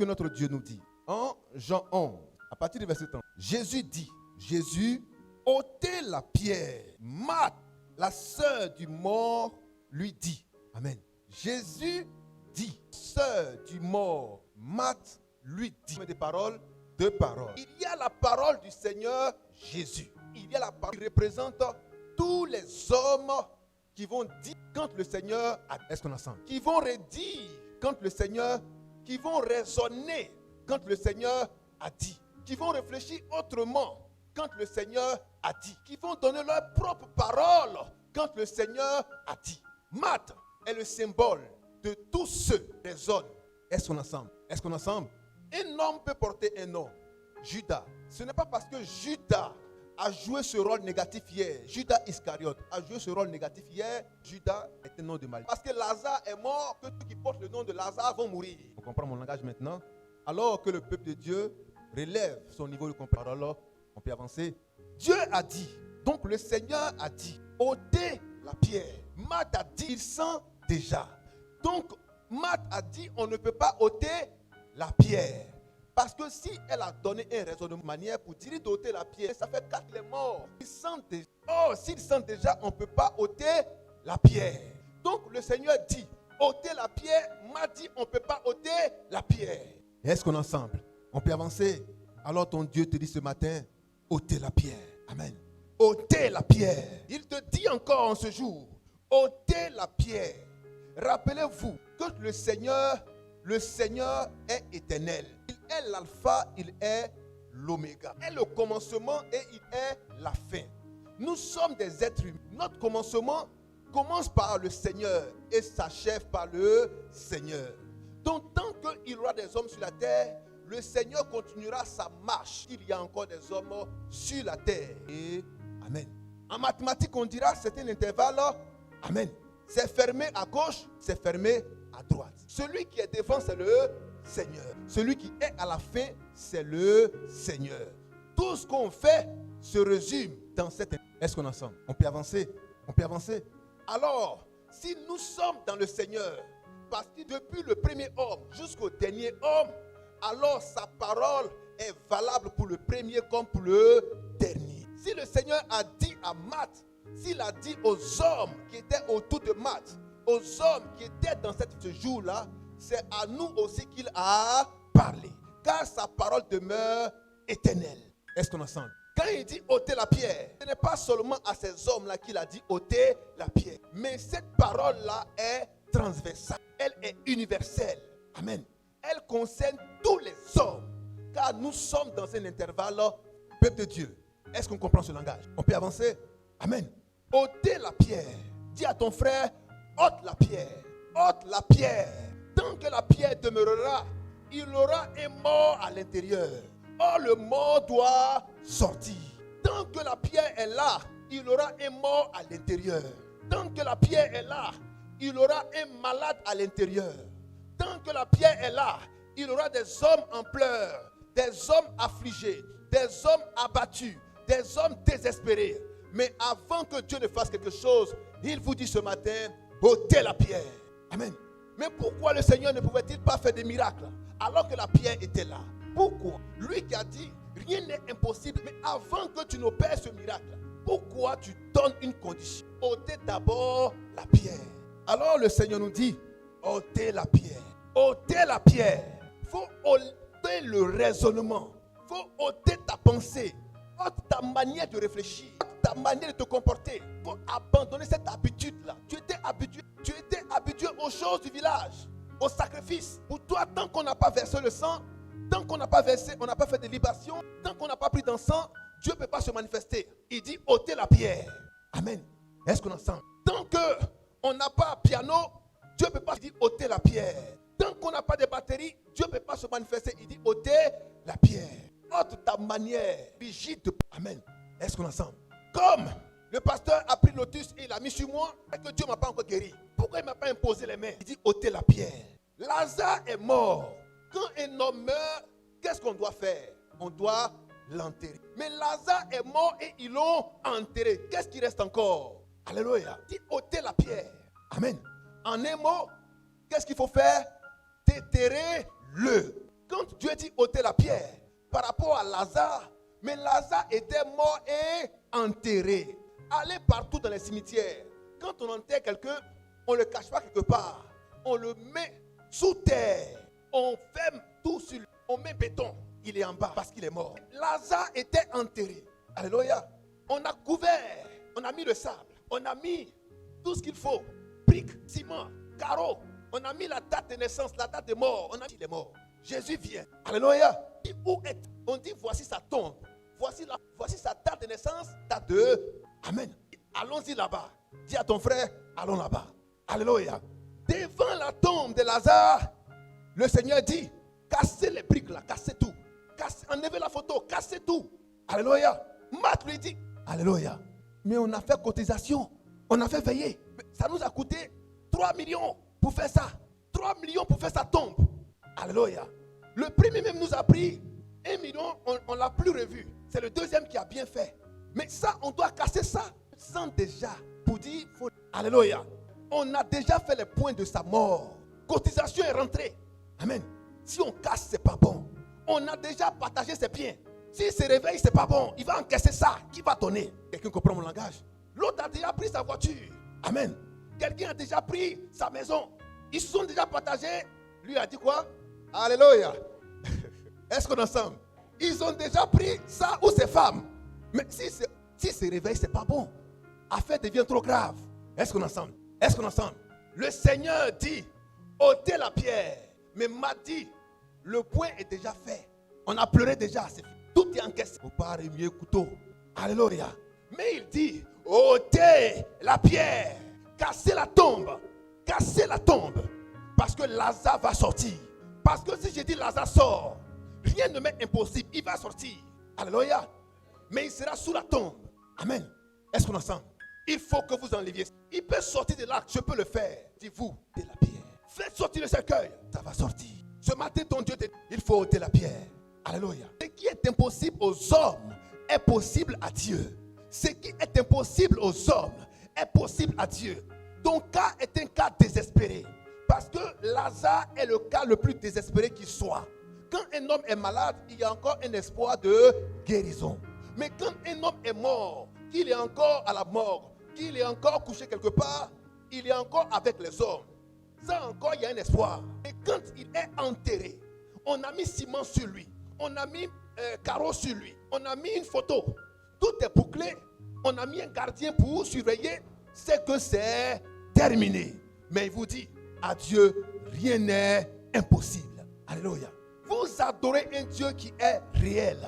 que notre Dieu nous dit. En Jean 11, à partir du verset 30, Jésus, ôtez la pierre. Marthe, la sœur du mort, lui dit. Amen. Jésus dit, sœur du mort, Marthe lui dit. Des paroles, deux paroles. Il y a la parole du Seigneur Jésus. Il y a la parole qui représente tous les hommes qui vont dire quand le Seigneur a dit. Est-ce qu'on ensemble? Qui vont redire quand le Seigneur, qui vont raisonner quand le Seigneur a dit. Qui vont réfléchir autrement quand le Seigneur a dit. Qui vont donner leur propre parole quand le Seigneur a dit. Marthe est le symbole de tous ceux qui raisonnent. Est-ce qu'on ensemble? Est-ce qu'on ensemble? Un homme peut porter un nom. Judas. Ce n'est pas parce que Judas a joué ce rôle négatif hier. Judas Iscariote a joué ce rôle négatif hier. Judas est un nom de mal. Parce que Lazare est mort, que ceux qui portent le nom de Lazare vont mourir. On comprend mon langage maintenant? Alors que le peuple de Dieu relève son niveau de compréhension, on peut avancer. Dieu a dit, donc le Seigneur a dit, ôtez la pierre. Marthe a dit, il sent déjà. Donc Marthe a dit, on ne peut pas ôter la pierre. Parce que si elle a donné un raisonnement de manière pour dire d'ôter la pierre, ça fait 4 les morts. Ils sentent déjà. Oh, s'ils sentent déjà, on ne peut pas ôter la pierre. Donc le Seigneur dit, ôter la pierre. M'a dit, on ne peut pas ôter la pierre. Est-ce qu'on est ensemble? On peut avancer. Alors ton Dieu te dit ce matin, ôtez la pierre. Amen. Ôtez la pierre. Il te dit encore en ce jour, ôtez la pierre. Rappelez-vous que le Seigneur est éternel. Il est l'alpha, il est l'oméga. Il est le commencement et il est la fin. Nous sommes des êtres humains. Notre commencement commence par le Seigneur et s'achève par le Seigneur. Donc tant qu'il y aura des hommes sur la terre, le Seigneur continuera sa marche. Il y a encore des hommes sur la terre. Et amen. En mathématiques, on dira c'est un intervalle. Amen. C'est fermé à gauche, c'est fermé à droite. Celui qui est devant, c'est le Seigneur. Celui qui est à la fin, c'est le Seigneur. Tout ce qu'on fait se résume dans cette... Est-ce qu'on est ensemble? On peut avancer? On peut avancer? Alors, si nous sommes dans le Seigneur, parce que depuis le premier homme jusqu'au dernier homme, alors sa parole est valable pour le premier comme pour le dernier. Si le Seigneur a dit à Marthe, s'il a dit aux hommes qui étaient autour de Marthe, aux hommes qui étaient dans ce jour-là, c'est à nous aussi qu'il a parlé. Car sa parole demeure éternelle. Est-ce qu'on est ensemble? Quand il dit ôter la pierre, ce n'est pas seulement à ces hommes-là qu'il a dit ôter la pierre. Mais cette parole-là est transversale. Elle est universelle. Amen. Elle concerne tous les hommes. Car nous sommes dans un intervalle, peuple de Dieu. Est-ce qu'on comprend ce langage? On peut avancer? Amen. Ôtez la pierre. Dis à ton frère, ôte la pierre. Ôte la pierre. Tant que la pierre demeurera, il y aura un mort à l'intérieur. Or, le mort doit sortir. Tant que la pierre est là, il y aura un mort à l'intérieur. Tant que la pierre est là, il y aura un malade à l'intérieur. Tant que la pierre est là, il y aura des hommes en pleurs, des hommes affligés, des hommes abattus, des hommes désespérés. Mais avant que Dieu ne fasse quelque chose, il vous dit ce matin, ôtez la pierre. Amen. Mais pourquoi le Seigneur ne pouvait-il pas faire des miracles alors que la pierre était là? Pourquoi? Lui qui a dit, rien n'est impossible, mais avant que tu n'opères ce miracle, pourquoi tu donnes une condition? Ôtez d'abord la pierre. Alors le Seigneur nous dit, ôtez la pierre. Ôtez la pierre. Il faut ôter le raisonnement. Il faut ôter ta pensée. Ôte ta manière de réfléchir. Ta manière de te comporter. Il faut abandonner cette habitude-là. Tu étais habitué aux choses du village, au sacrifice. Pour toi, tant qu'on n'a pas versé le sang, tant qu'on n'a pas versé, on n'a pas fait de libation, tant qu'on n'a pas pris d'encens, Dieu ne peut pas se manifester. Il dit ôtez la pierre. Amen. Est-ce qu'on entend? Tant qu'on n'a pas un piano, Dieu ne peut pas dire ôtez la pierre. Tant qu'on n'a pas de batterie, Dieu ne peut pas se manifester. Il dit ôtez la pierre. Ôte ta manière rigide. Amen. Est-ce qu'on entend? Comme le pasteur a pris lotus et il l'a mis sur moi, et que Dieu ne m'a pas encore guéri. Pourquoi il ne m'a pas imposé les mains? Il dit ôtez la pierre. Lazare est mort. Quand un homme meurt, qu'est-ce qu'on doit faire? On doit l'enterrer. Mais Lazare est mort et ils l'ont enterré. Qu'est-ce qui reste encore? Alléluia. Il dit ôtez la pierre. Amen. En un mot, qu'est-ce qu'il faut faire? Déterrer-le. Quand Dieu dit ôter la pierre par rapport à Lazare, mais Lazare était mort et enterré. Allez partout dans les cimetières. Quand on enterre quelqu'un, on ne le cache pas quelque part. On le met sous terre. On ferme tout sur lui. On met béton. Il est en bas parce qu'il est mort. Lazare était enterré. Alléluia. On a couvert. On a mis le sable. On a mis tout ce qu'il faut. Briques, ciment, carreaux. On a mis la date de naissance, la date de mort. On a dit qu'il est mort. Jésus vient. Alléluia. Où est? On dit voici sa tombe. Voici sa date de naissance, date de. Amen. Allons-y là-bas. Dis à ton frère, allons là-bas. Alléluia. Devant la tombe de Lazare, le Seigneur dit, cassez les briques là, cassez tout. Enlevez la photo, cassez tout. Alléluia. Marthe lui dit, alléluia. Mais on a fait cotisation, on a fait veiller. Ça nous a coûté 3 millions pour faire ça. 3 millions pour faire sa tombe. Alléluia. Le premier même nous a pris 1 million, on ne l'a plus revu. C'est le deuxième qui a bien fait. Mais ça, on doit casser ça. Sans déjà, pour dire, alléluia. On a déjà fait les points de sa mort. Cotisation est rentrée. Amen. Si on casse, c'est pas bon. On a déjà partagé ses biens. S'il se réveille, c'est pas bon. Il va encaisser ça. Qui va donner? Quelqu'un comprend mon langage? L'autre a déjà pris sa voiture. Amen. Quelqu'un a déjà pris sa maison. Ils sont déjà partagés. Lui a dit quoi? Alléluia. Est-ce qu'on est ensemble? Ils ont déjà pris ça ou ses femmes. Mais si se réveille, c'est pas bon. L'affaire devient trop grave. Est-ce qu'on est ensemble? Est-ce qu'on est ensemble? Le Seigneur dit, ôtez la pierre. Mais m'a dit, le point est déjà fait. On a pleuré déjà. Tout est encaissé. Au pas mieux couteau. Alléluia. Mais il dit, ôtez la pierre. Cassez la tombe. Cassez la tombe. Parce que Lazare va sortir. Parce que si je dis Lazare sort, rien ne m'est impossible. Il va sortir. Alléluia. Mais il sera sous la tombe. Amen. Est-ce qu'on est ensemble? Il faut que vous enleviez. Il peut sortir de là. Je peux le faire. Dis-vous, de la pierre. Faites sortir le cercueil. Ça va sortir. Ce matin, ton Dieu te dit, il faut ôter la pierre. Alléluia. Ce qui est impossible aux hommes est possible à Dieu. Ce qui est impossible aux hommes est possible à Dieu. Ton cas est un cas désespéré. Parce que Lazare est le cas le plus désespéré qui soit. Quand un homme est malade, il y a encore un espoir de guérison. Mais quand un homme est mort, qu'il est encore à la mort, qu'il est encore couché quelque part, il est encore avec les hommes. Ça encore, il y a un espoir. Et quand il est enterré, on a mis ciment sur lui, on a mis carreau sur lui, on a mis une photo. Tout est bouclé. On a mis un gardien pour surveiller. C'est que c'est terminé. Mais il vous dit, à Dieu, rien n'est impossible. Alléluia. Vous adorez un Dieu qui est réel,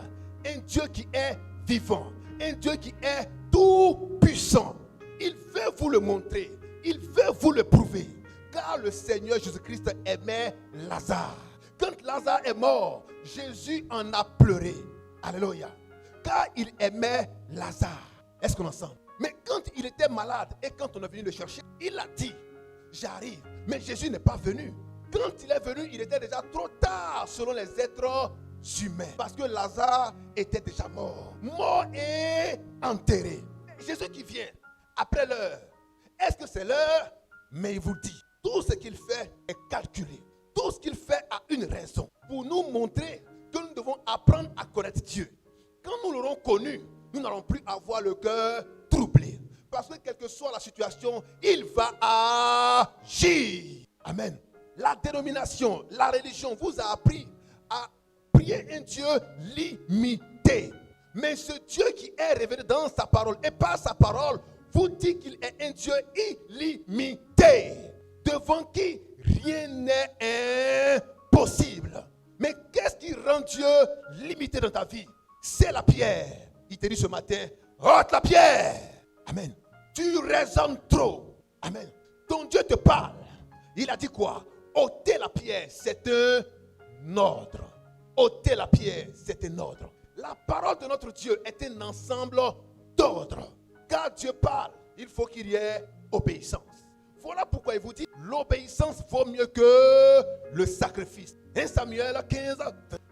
un Dieu qui est vivant, un Dieu qui est tout puissant. Il veut vous le montrer, il veut vous le prouver. Car le Seigneur Jésus-Christ aimait Lazare. Quand Lazare est mort, Jésus en a pleuré. Alléluia. Car il aimait Lazare. Est-ce qu'on entend? Mais quand il était malade et quand on est venu le chercher, il a dit, j'arrive. Mais Jésus n'est pas venu. Quand il est venu, il était déjà trop tard selon les êtres humains. Parce que Lazare était déjà mort. Mort et enterré. Jésus qui vient après l'heure. Est-ce que c'est l'heure? Mais il vous dit, tout ce qu'il fait est calculé. Tout ce qu'il fait a une raison. Pour nous montrer que nous devons apprendre à connaître Dieu. Quand nous l'aurons connu, nous n'allons plus avoir le cœur troublé. Parce que quelle que soit la situation, il va agir. Amen. La dénomination, la religion vous a appris à prier un Dieu limité. Mais ce Dieu qui est révélé dans sa parole et par sa parole vous dit qu'il est un Dieu illimité. Devant qui rien n'est impossible. Mais qu'est-ce qui rend Dieu limité dans ta vie? C'est la pierre. Il te dit ce matin, ôte la pierre. Amen. Tu raisonnes trop. Amen. Ton Dieu te parle. Il a dit quoi? Ôter la pierre, c'est un ordre. Ôter la pierre, c'est un ordre. La parole de notre Dieu est un ensemble d'ordres. Quand Dieu parle, il faut qu'il y ait obéissance. Voilà pourquoi il vous dit, l'obéissance vaut mieux que le sacrifice. 1 Samuel 15,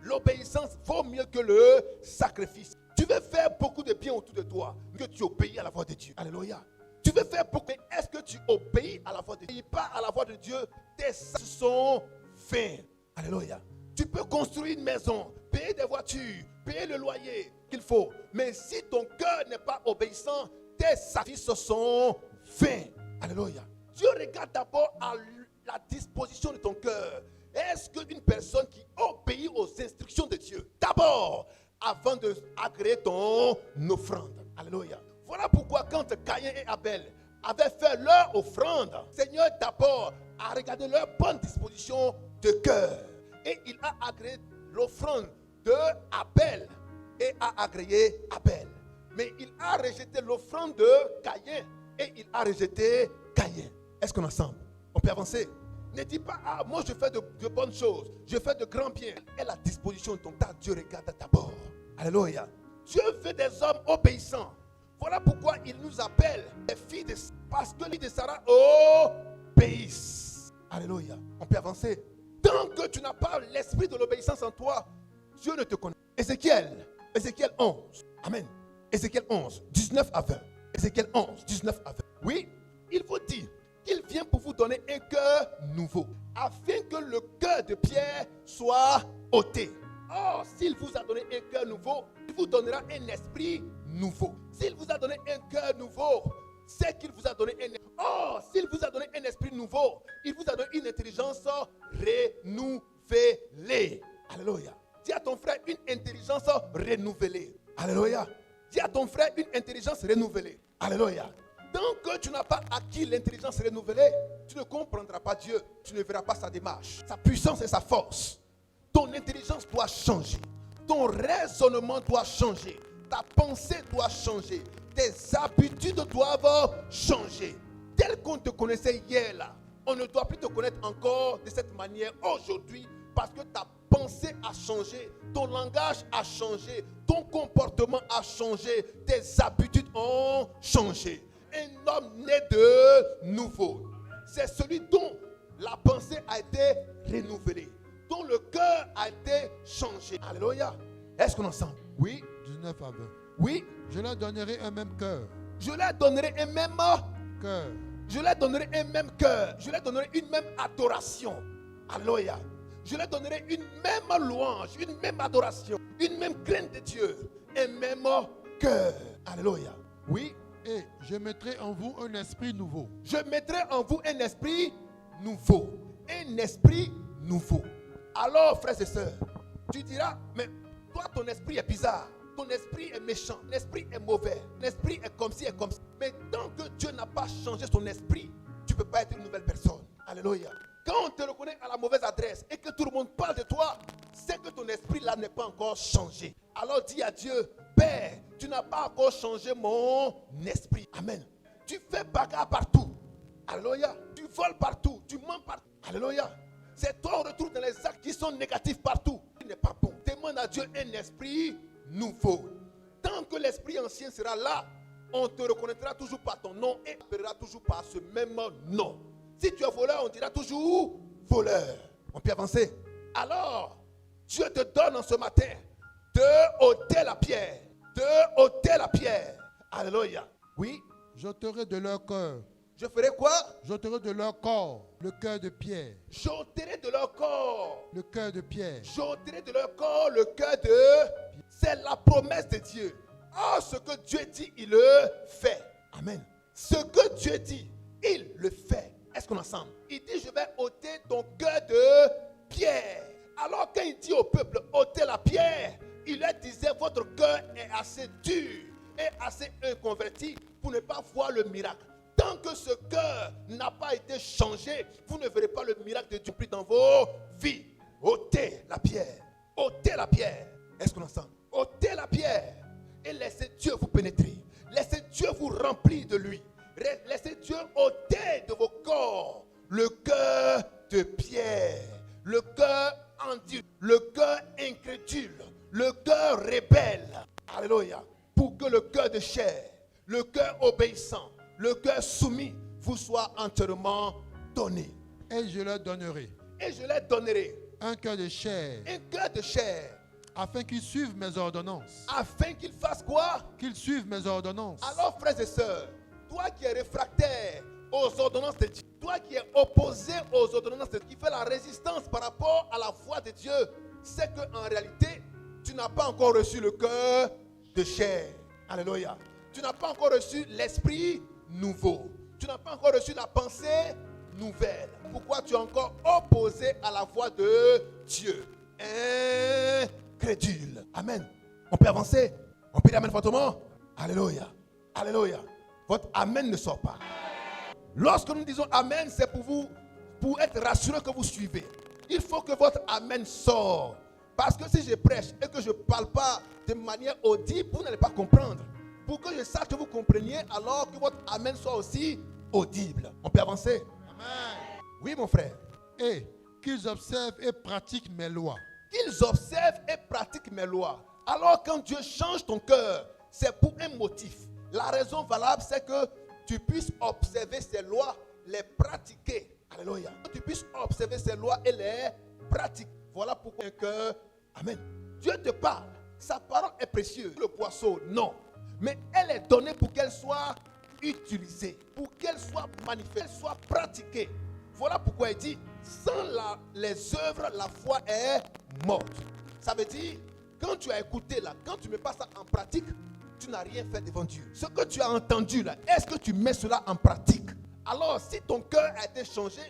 l'obéissance vaut mieux que le sacrifice. Tu veux faire beaucoup de bien autour de toi, que tu obéis à la voix de Dieu. Alléluia. Tu veux faire beaucoup, mais est-ce que tu obéis à la voix de Dieu? Pas à la voix de Dieu, tes sacrifices sont vains. Alléluia. Tu peux construire une maison, payer des voitures, payer le loyer qu'il faut. Mais si ton cœur n'est pas obéissant, tes sacrifices sont vains. Alléluia. Dieu regarde d'abord à la disposition de ton cœur. Est-ce qu'une personne qui obéit aux instructions de Dieu, d'abord, avant d'agréer ton offrande. Alléluia. Voilà pourquoi quand Caïn et Abel avaient fait leur offrande, Seigneur d'abord a regardé leur bonne disposition de cœur. Et il a agréé l'offrande de Abel et a agréé Abel. Mais il a rejeté l'offrande de Caïn et il a rejeté Caïn. Est-ce qu'on est ensemble? On peut avancer? Ne dis pas, ah, moi je fais de bonnes choses, je fais de grands biens. Et la disposition de ton cœur, Dieu regarde d'abord. Alléluia. Dieu veut des hommes obéissants. Voilà pourquoi il nous appelle les filles de Sarah. Parce que les filles de Sarah obéissent. Alléluia. On peut avancer. Tant que tu n'as pas l'esprit de l'obéissance en toi, Dieu ne te connaît pas. Ézéchiel 11. Amen. Ézéchiel 11, 19 à 20. Ézéchiel 11, 19 à 20. Oui, il vous dit qu'il vient pour vous donner un cœur nouveau, afin que le cœur de pierre soit ôté. Or, s'il vous a donné un cœur nouveau, il vous donnera un esprit nouveau. S'il vous a donné un cœur nouveau, c'est qu'il vous a donné un esprit. Or, s'il vous a donné un esprit nouveau, il vous a donné une intelligence renouvelée. Alléluia. Dis à ton frère une intelligence renouvelée. Alléluia. Dis à ton frère une intelligence renouvelée. Alléluia. Tant que tu n'as pas acquis l'intelligence renouvelée, tu ne comprendras pas Dieu. Tu ne verras pas sa démarche, sa puissance et sa force. Ton intelligence doit changer. Ton raisonnement doit changer. Ta pensée doit changer. Tes habitudes doivent changer. Tel qu'on te connaissait hier là, on ne doit plus te connaître encore de cette manière aujourd'hui parce que ta pensée a changé, ton langage a changé, ton comportement a changé, tes habitudes ont changé. Un homme né de nouveau, c'est celui dont la pensée a été renouvelée, dont le cœur a été changé. Alléluia. Est-ce qu'on est ensemble? Oui. 19 à 20. Oui. Je leur donnerai un même cœur. Je leur donnerai un même cœur. Je leur donnerai un même cœur. Je leur donnerai une même adoration. Alléluia. Je leur donnerai une même louange, une même adoration, une même crainte de Dieu, un même cœur. Alléluia. Oui. Et je mettrai en vous un esprit nouveau. Je mettrai en vous un esprit nouveau. Un esprit nouveau. Alors, frères et sœurs, tu diras, mais toi, ton esprit est bizarre. Ton esprit est méchant. Ton esprit est mauvais. Ton esprit est comme ci et comme ça. Mais tant que Dieu n'a pas changé son esprit, tu ne peux pas être une nouvelle personne. Alléluia. Quand on te reconnaît à la mauvaise adresse et que tout le monde parle de toi, c'est que ton esprit là n'est pas encore changé. Alors dis à Dieu, Père, tu n'as pas encore changé mon esprit. Amen. Tu fais bagarre partout. Alléluia. Tu voles partout. Tu mens partout. Alléluia. C'est toi on retrouve dans les actes qui sont négatifs partout. Ce n'est pas bon. Demande à Dieu un esprit nouveau. Tant que l'esprit ancien sera là, on te reconnaîtra toujours par ton nom et appellera toujours par ce même nom. Si tu es voleur, on dira toujours voleur. On peut avancer. Alors, Dieu te donne en ce matin de ôter la pierre. De ôter la pierre. Alléluia. Oui. J'ôterai de leur cœur. Je ferai quoi? J'ôterai de leur corps le cœur de pierre. J'ôterai de leur corps. Le cœur de pierre. J'ôterai de leur corps le cœur de... C'est la promesse de Dieu. Oh, ce que Dieu dit, il le fait. Amen. Ce que Dieu dit, il le fait. Est-ce qu'on est ensemble? Il dit, je vais ôter ton cœur de pierre. Alors quand il dit au peuple, ôtez la pierre, il leur disait, votre cœur est assez dur et assez inconverti pour ne pas voir le miracle. Tant que ce cœur n'a pas été changé, vous ne verrez pas le miracle de Dieu plus dans vos vies. Ôtez la pierre. Ôtez la pierre. Est-ce qu'on est ensemble? Ôtez la pierre et laissez Dieu vous pénétrer. Laissez Dieu vous remplir de lui. Laissez Dieu ôter de vos corps le cœur de pierre, le cœur endurci, le cœur incrédule, le cœur rebelle. Alléluia. Pour que le cœur de chair, le cœur obéissant, le cœur soumis vous soit entièrement donné. Et je leur donnerai. Et je leur donnerai un cœur de chair. Un cœur de chair. Afin qu'ils suivent mes ordonnances. Afin qu'ils fassent quoi? Qu'ils suivent mes ordonnances. Alors, frères et sœurs, toi qui es réfractaire aux ordonnances de Dieu, Toi qui es opposé aux ordonnances, qui fait la résistance par rapport à la voix de Dieu, c'est qu'en réalité, tu n'as pas encore reçu le cœur de chair. Alléluia. Tu n'as pas encore reçu l'esprit nouveau. Tu n'as pas encore reçu la pensée nouvelle. Pourquoi tu es encore opposé à la voix de Dieu? Incrédule. Amen. On peut avancer. On peut dire amen fortement. Alléluia. Alléluia. Votre amen ne sort pas. Lorsque nous disons amen, c'est pour vous, pour être rassuré que vous suivez. Il faut que votre amen sorte. Parce que si je prêche et que je ne parle pas de manière audible, vous n'allez pas comprendre. Pour que je sache que vous compreniez, alors que votre amen soit aussi audible. On peut avancer? Amen. Oui, mon frère. Et qu'ils observent et pratiquent mes lois. Qu'ils observent et pratiquent mes lois. Alors quand Dieu change ton cœur, c'est pour un motif. La raison valable, c'est que tu puisses observer ses lois, les pratiquer. Alléluia. Que tu puisses observer ses lois et les pratiquer. Voilà pourquoi un cœur. Amen. Dieu te parle. Sa parole est précieuse. Le poisson, non. Mais elle est donnée pour qu'elle soit utilisée, pour qu'elle soit manifestée, qu'elle soit pratiquée. Voilà pourquoi il dit, sans les œuvres, la foi est morte. Ça veut dire, quand tu as écouté là, quand tu mets pas ça en pratique, tu n'as rien fait devant Dieu. Ce que tu as entendu là, est-ce que tu mets cela en pratique? Alors, si ton cœur a été changé,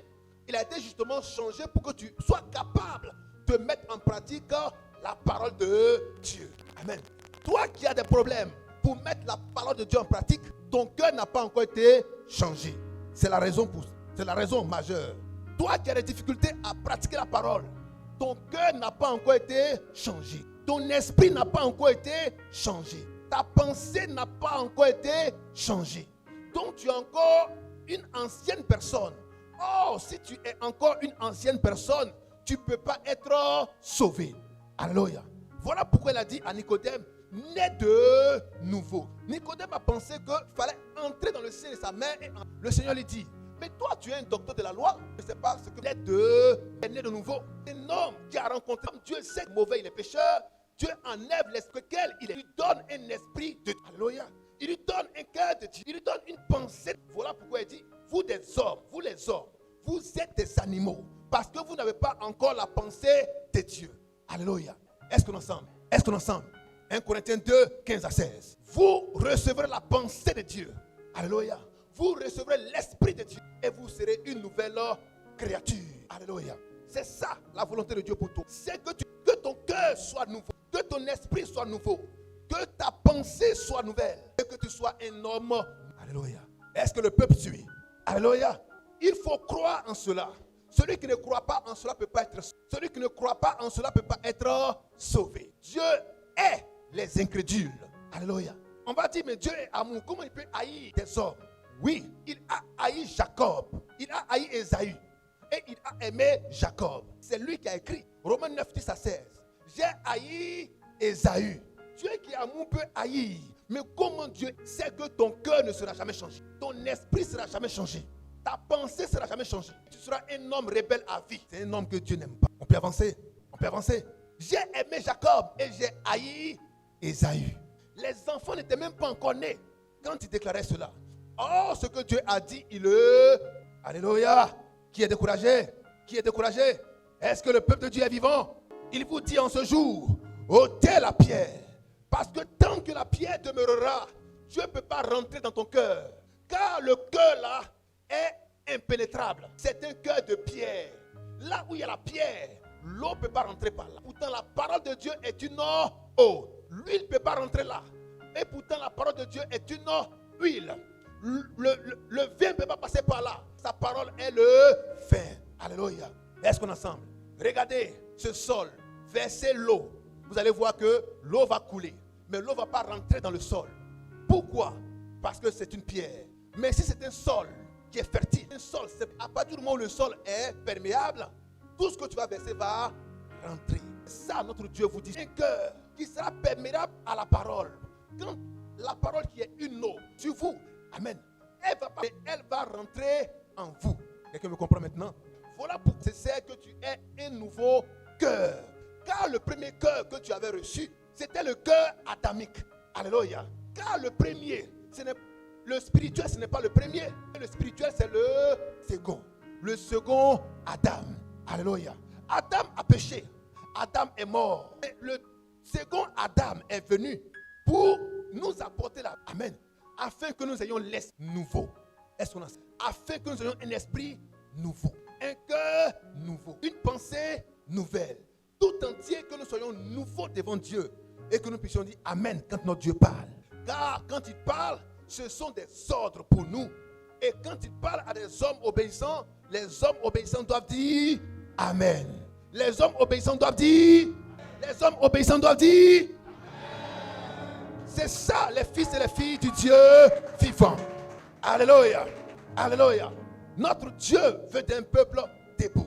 il a été justement changé pour que tu sois capable de mettre en pratique la parole de Dieu. Amen. Toi qui as des problèmes pour mettre la parole de Dieu en pratique, ton cœur n'a pas encore été changé. C'est la raison majeure. Toi qui as des difficultés à pratiquer la parole, ton cœur n'a pas encore été changé. Ton esprit n'a pas encore été changé. Ta pensée n'a pas encore été changée. Donc tu es encore une ancienne personne. Oh, si tu es encore une ancienne personne, tu ne peux pas être sauvé. Alléluia. Voilà pourquoi il a dit à Nicodème, né de nouveau. Nicodème a pensé qu'il fallait entrer dans le sein de sa mère et le Seigneur lui dit, mais toi tu es un docteur de la loi, je ne sais pas ce que est né de nouveau. Un homme qui a rencontré Dieu, sait que mauvais il est pécheur, Dieu enlève l'esprit qu'elle il lui donne un esprit de Dieu. Alléluia. Il lui donne un cœur de Dieu, il lui donne une pensée. Voilà pourquoi il dit, vous des hommes, vous les hommes, vous êtes des animaux, parce que vous n'avez pas encore la pensée de Dieu. Alléluia. Est-ce que nous sommes? Est-ce que nous sommes? 1 Corinthiens 2, 15 à 16. Vous recevrez la pensée de Dieu. Alléluia. Vous recevrez l'esprit de Dieu et vous serez une nouvelle créature. Alléluia. C'est ça la volonté de Dieu pour toi. C'est que ton cœur soit nouveau, que ton esprit soit nouveau, que ta pensée soit nouvelle et que tu sois un homme. Alléluia. Est-ce que le peuple suit? Alléluia. Il faut croire en cela. Celui qui ne croit pas en cela peut pas être sauvé. Celui qui ne croit pas en cela peut pas être sauvé. Dieu est les incrédules. Alléluia. On va dire, mais Dieu est amour. Comment il peut haïr des hommes? Oui, il a haï Jacob. Il a haï Ésaü. Et il a aimé Jacob. C'est lui qui a écrit. Romains 9, 10 à 16. J'ai haï Ésaü. Dieu qui est amour peut haïr. Mais comment Dieu sait que ton cœur ne sera jamais changé? Ton esprit ne sera jamais changé. Ta pensée ne sera jamais changée. Tu seras un homme rebelle à vie. C'est un homme que Dieu n'aime pas. On peut avancer. On peut avancer. J'ai aimé Jacob et j'ai haï Ésaü. Les enfants n'étaient même pas encore nés quand il déclarait cela. Oh, ce que Dieu a dit, il est... Alléluia. Qui est découragé? Qui est découragé? Est-ce que le peuple de Dieu est vivant? Il vous dit en ce jour, ôtez la pierre. Parce que tant que la pierre demeurera, Dieu ne peut pas rentrer dans ton cœur. Car le cœur là est impénétrable. C'est un cœur de pierre. Là où il y a la pierre, l'eau ne peut pas rentrer par là. Pourtant la parole de Dieu est une eau. L'huile ne peut pas rentrer là. Et pourtant la parole de Dieu est une huile. Le vin ne peut pas passer par là. Sa parole est le vin. Alléluia. Est-ce qu'on est ensemble? Regardez ce sol. Versez l'eau. Vous allez voir que l'eau va couler. Mais l'eau ne va pas rentrer dans le sol. Pourquoi? Parce que c'est une pierre. Mais si c'est un sol qui est fertile, un sol, à partir du moment où le sol est perméable, tout ce que tu vas verser va rentrer. Ça, notre Dieu vous dit, un cœur qui sera perméable à la parole. Quand la parole qui est une eau sur vous, amen, elle va rentrer en vous. Quelqu'un me comprend maintenant? Voilà pourquoi c'est que tu es un nouveau cœur. Car le premier cœur que tu avais reçu, c'était le cœur adamique. Alléluia. Car le premier, ce n'est Le spirituel, ce n'est pas le premier. Le spirituel, c'est le second. Le second, Adam. Alléluia. Adam a péché. Adam est mort. Et le second Adam est venu pour nous apporter la... Amen. Afin que nous ayons l'esprit nouveau. Est-ce qu'on a ça? Afin que nous ayons un esprit nouveau. Un cœur nouveau. Une pensée nouvelle. Tout entier, que nous soyons nouveaux devant Dieu. Et que nous puissions dire Amen quand notre Dieu parle. Car quand il parle, ce sont des ordres pour nous. Et quand il parle à des hommes obéissants, les hommes obéissants doivent dire Amen. Les hommes obéissants doivent dire. Les hommes obéissants doivent dire. C'est ça, les fils et les filles du Dieu vivant. Alléluia. Alléluia. Notre Dieu veut d'un peuple debout.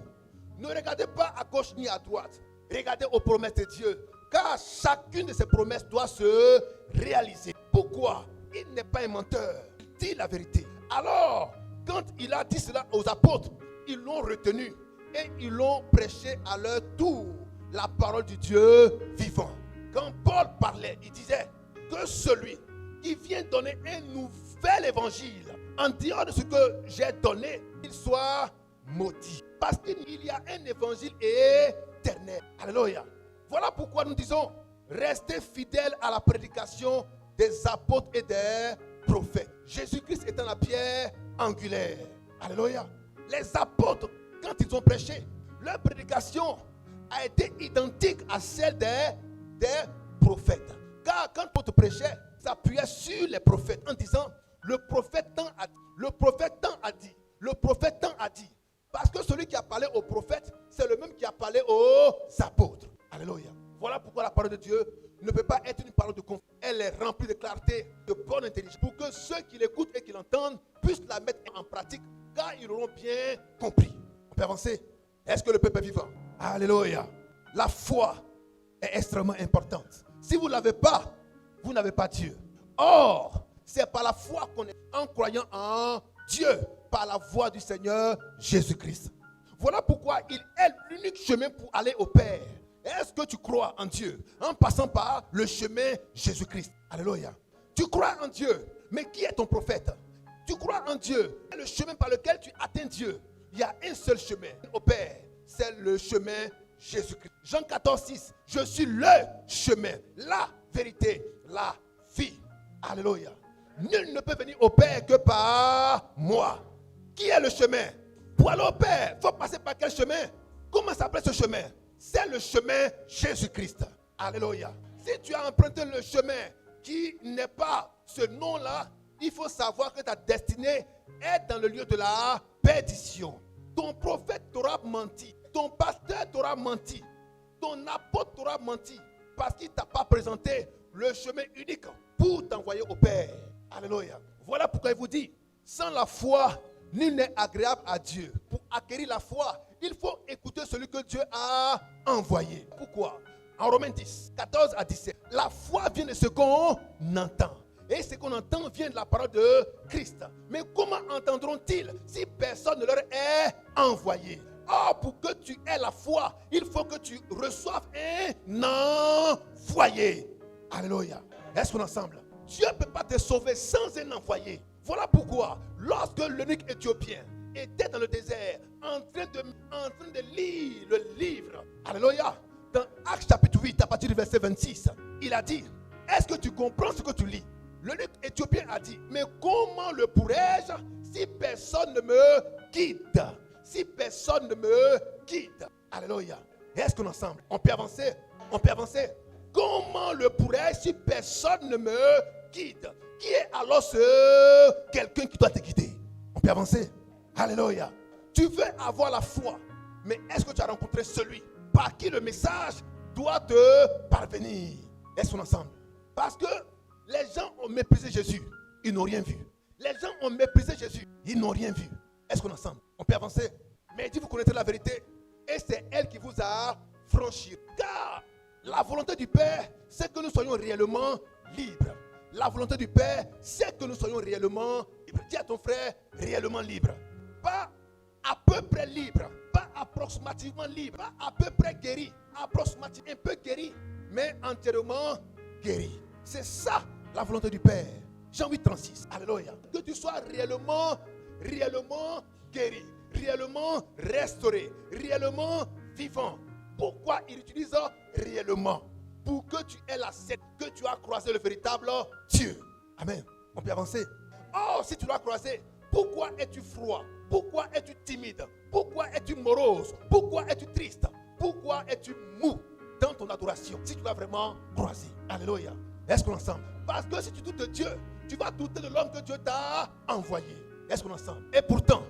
Ne regardez pas à gauche ni à droite. Regardez aux promesses de Dieu. Car chacune de ces promesses doit se réaliser. Pourquoi? Il n'est pas un menteur. Il dit la vérité. Alors, quand il a dit cela aux apôtres, ils l'ont retenu. Et ils l'ont prêché à leur tour. La parole du Dieu vivant. Quand Paul parlait, il disait que celui qui vient donner un nouvel évangile, en dehors de ce que j'ai donné, il soit maudit. Parce qu'il y a un évangile éternel. Alléluia. Voilà pourquoi nous disons, restez fidèles à la prédication des apôtres et des prophètes. Jésus-Christ étant la pierre angulaire. Alléluia. Les apôtres, quand ils ont prêché, leur prédication a été identique à celle des prophètes. Car quand l'apôtre prêchait, s'appuyait sur les prophètes en disant, le prophète tant a dit, le prophète tant a dit, le prophète tant a dit. Parce que celui qui a parlé aux prophètes, c'est le même qui a parlé aux apôtres. Alléluia. Voilà pourquoi la parole de Dieu ne peut pas être une parole de conflit. Elle est remplie de clarté, de bonne intelligence. Pour que ceux qui l'écoutent et qui l'entendent puissent la mettre en pratique. Car ils auront bien compris. On peut avancer. Est-ce que le peuple est vivant? Alléluia. La foi est extrêmement importante. Si vous ne l'avez pas, vous n'avez pas Dieu. Or, c'est par la foi qu'on est en croyant en Dieu, par la voix du Seigneur Jésus-Christ. Voilà pourquoi il est l'unique chemin pour aller au Père. Est-ce que tu crois en Dieu en passant par le chemin Jésus-Christ? Alléluia. Tu crois en Dieu, mais qui est ton prophète? Tu crois en Dieu, le chemin par lequel tu atteins Dieu. Il y a un seul chemin au Père, c'est le chemin Jésus-Christ. Jean 14, 6. Je suis le chemin, la vérité, la vie. Alléluia. Nul ne peut venir au Père que par moi. Qui est le chemin? Pour aller au Père, il faut passer par quel chemin? Comment s'appelle ce chemin? C'est le chemin Jésus-Christ. Alléluia. Si tu as emprunté le chemin qui n'est pas ce nom-là, il faut savoir que ta destinée est dans le lieu de la perdition. Ton prophète t'aura menti. Ton pasteur t'aura menti. Ton apôtre t'aura menti. Parce qu'il ne t'a pas présenté le chemin unique pour t'envoyer au Père. Alléluia. Voilà pourquoi il vous dit, sans la foi, nul n'est agréable à Dieu. Pour acquérir la foi, il faut écouter celui que Dieu a envoyé. Pourquoi? En Romains 10, 14 à 17. La foi vient de ce qu'on entend. Et ce qu'on entend vient de la parole de Christ. Mais comment entendront-ils si personne ne leur est envoyé? Or, pour que tu aies la foi, il faut que tu reçoives un envoyé. Alléluia. Est-ce qu'on est ensemble? Dieu ne peut pas te sauver sans un envoyé. Voilà pourquoi, lorsque l'eunuque éthiopien était dans le désert, en train de lire le livre, alléluia, dans Actes chapitre 8, à partir du verset 26, il a dit, est-ce que tu comprends ce que tu lis? L'eunuque éthiopien a dit, mais comment le pourrais-je si personne ne me guide? Si personne ne me guide. Alléluia. Est-ce qu'on est ensemble? On peut avancer? On peut avancer? Comment le pourrais-je si personne ne me guide? Qui est alors ce quelqu'un qui doit te guider? On peut avancer? Alléluia. Tu veux avoir la foi, mais est-ce que tu as rencontré celui par qui le message doit te parvenir? Est-ce qu'on est ensemble? Parce que les gens ont méprisé Jésus, ils n'ont rien vu. Les gens ont méprisé Jésus, ils n'ont rien vu. Est-ce qu'on est ensemble? On peut avancer? Mais il dit, vous connaissez la vérité, et c'est elle qui vous a franchi. Car la volonté du Père, c'est que nous soyons réellement libres. La volonté du Père, c'est que nous soyons réellement libres. Dis à ton frère, réellement libre. Pas à peu près libre, pas approximativement libre, pas à peu près guéri, approximativement un peu guéri, mais entièrement guéri. C'est ça la volonté du Père. Jean 8, 36. Alléluia. Que tu sois réellement guéri, réellement restauré, réellement vivant. Pourquoi il utilise réellement? Pour que tu aies la scène, que tu as croisé le véritable Dieu. Amen. On peut avancer. Oh, si tu l'as croisé, pourquoi es-tu froid? Pourquoi es-tu timide? Pourquoi es-tu morose? Pourquoi es-tu triste? Pourquoi es-tu mou dans ton adoration? Si tu l'as vraiment croisé. Alléluia. Est-ce qu'on est ensemble? Parce que si tu doutes de Dieu, tu vas douter de l'homme que Dieu t'a envoyé. Est-ce qu'on est ensemble? Et pourtant,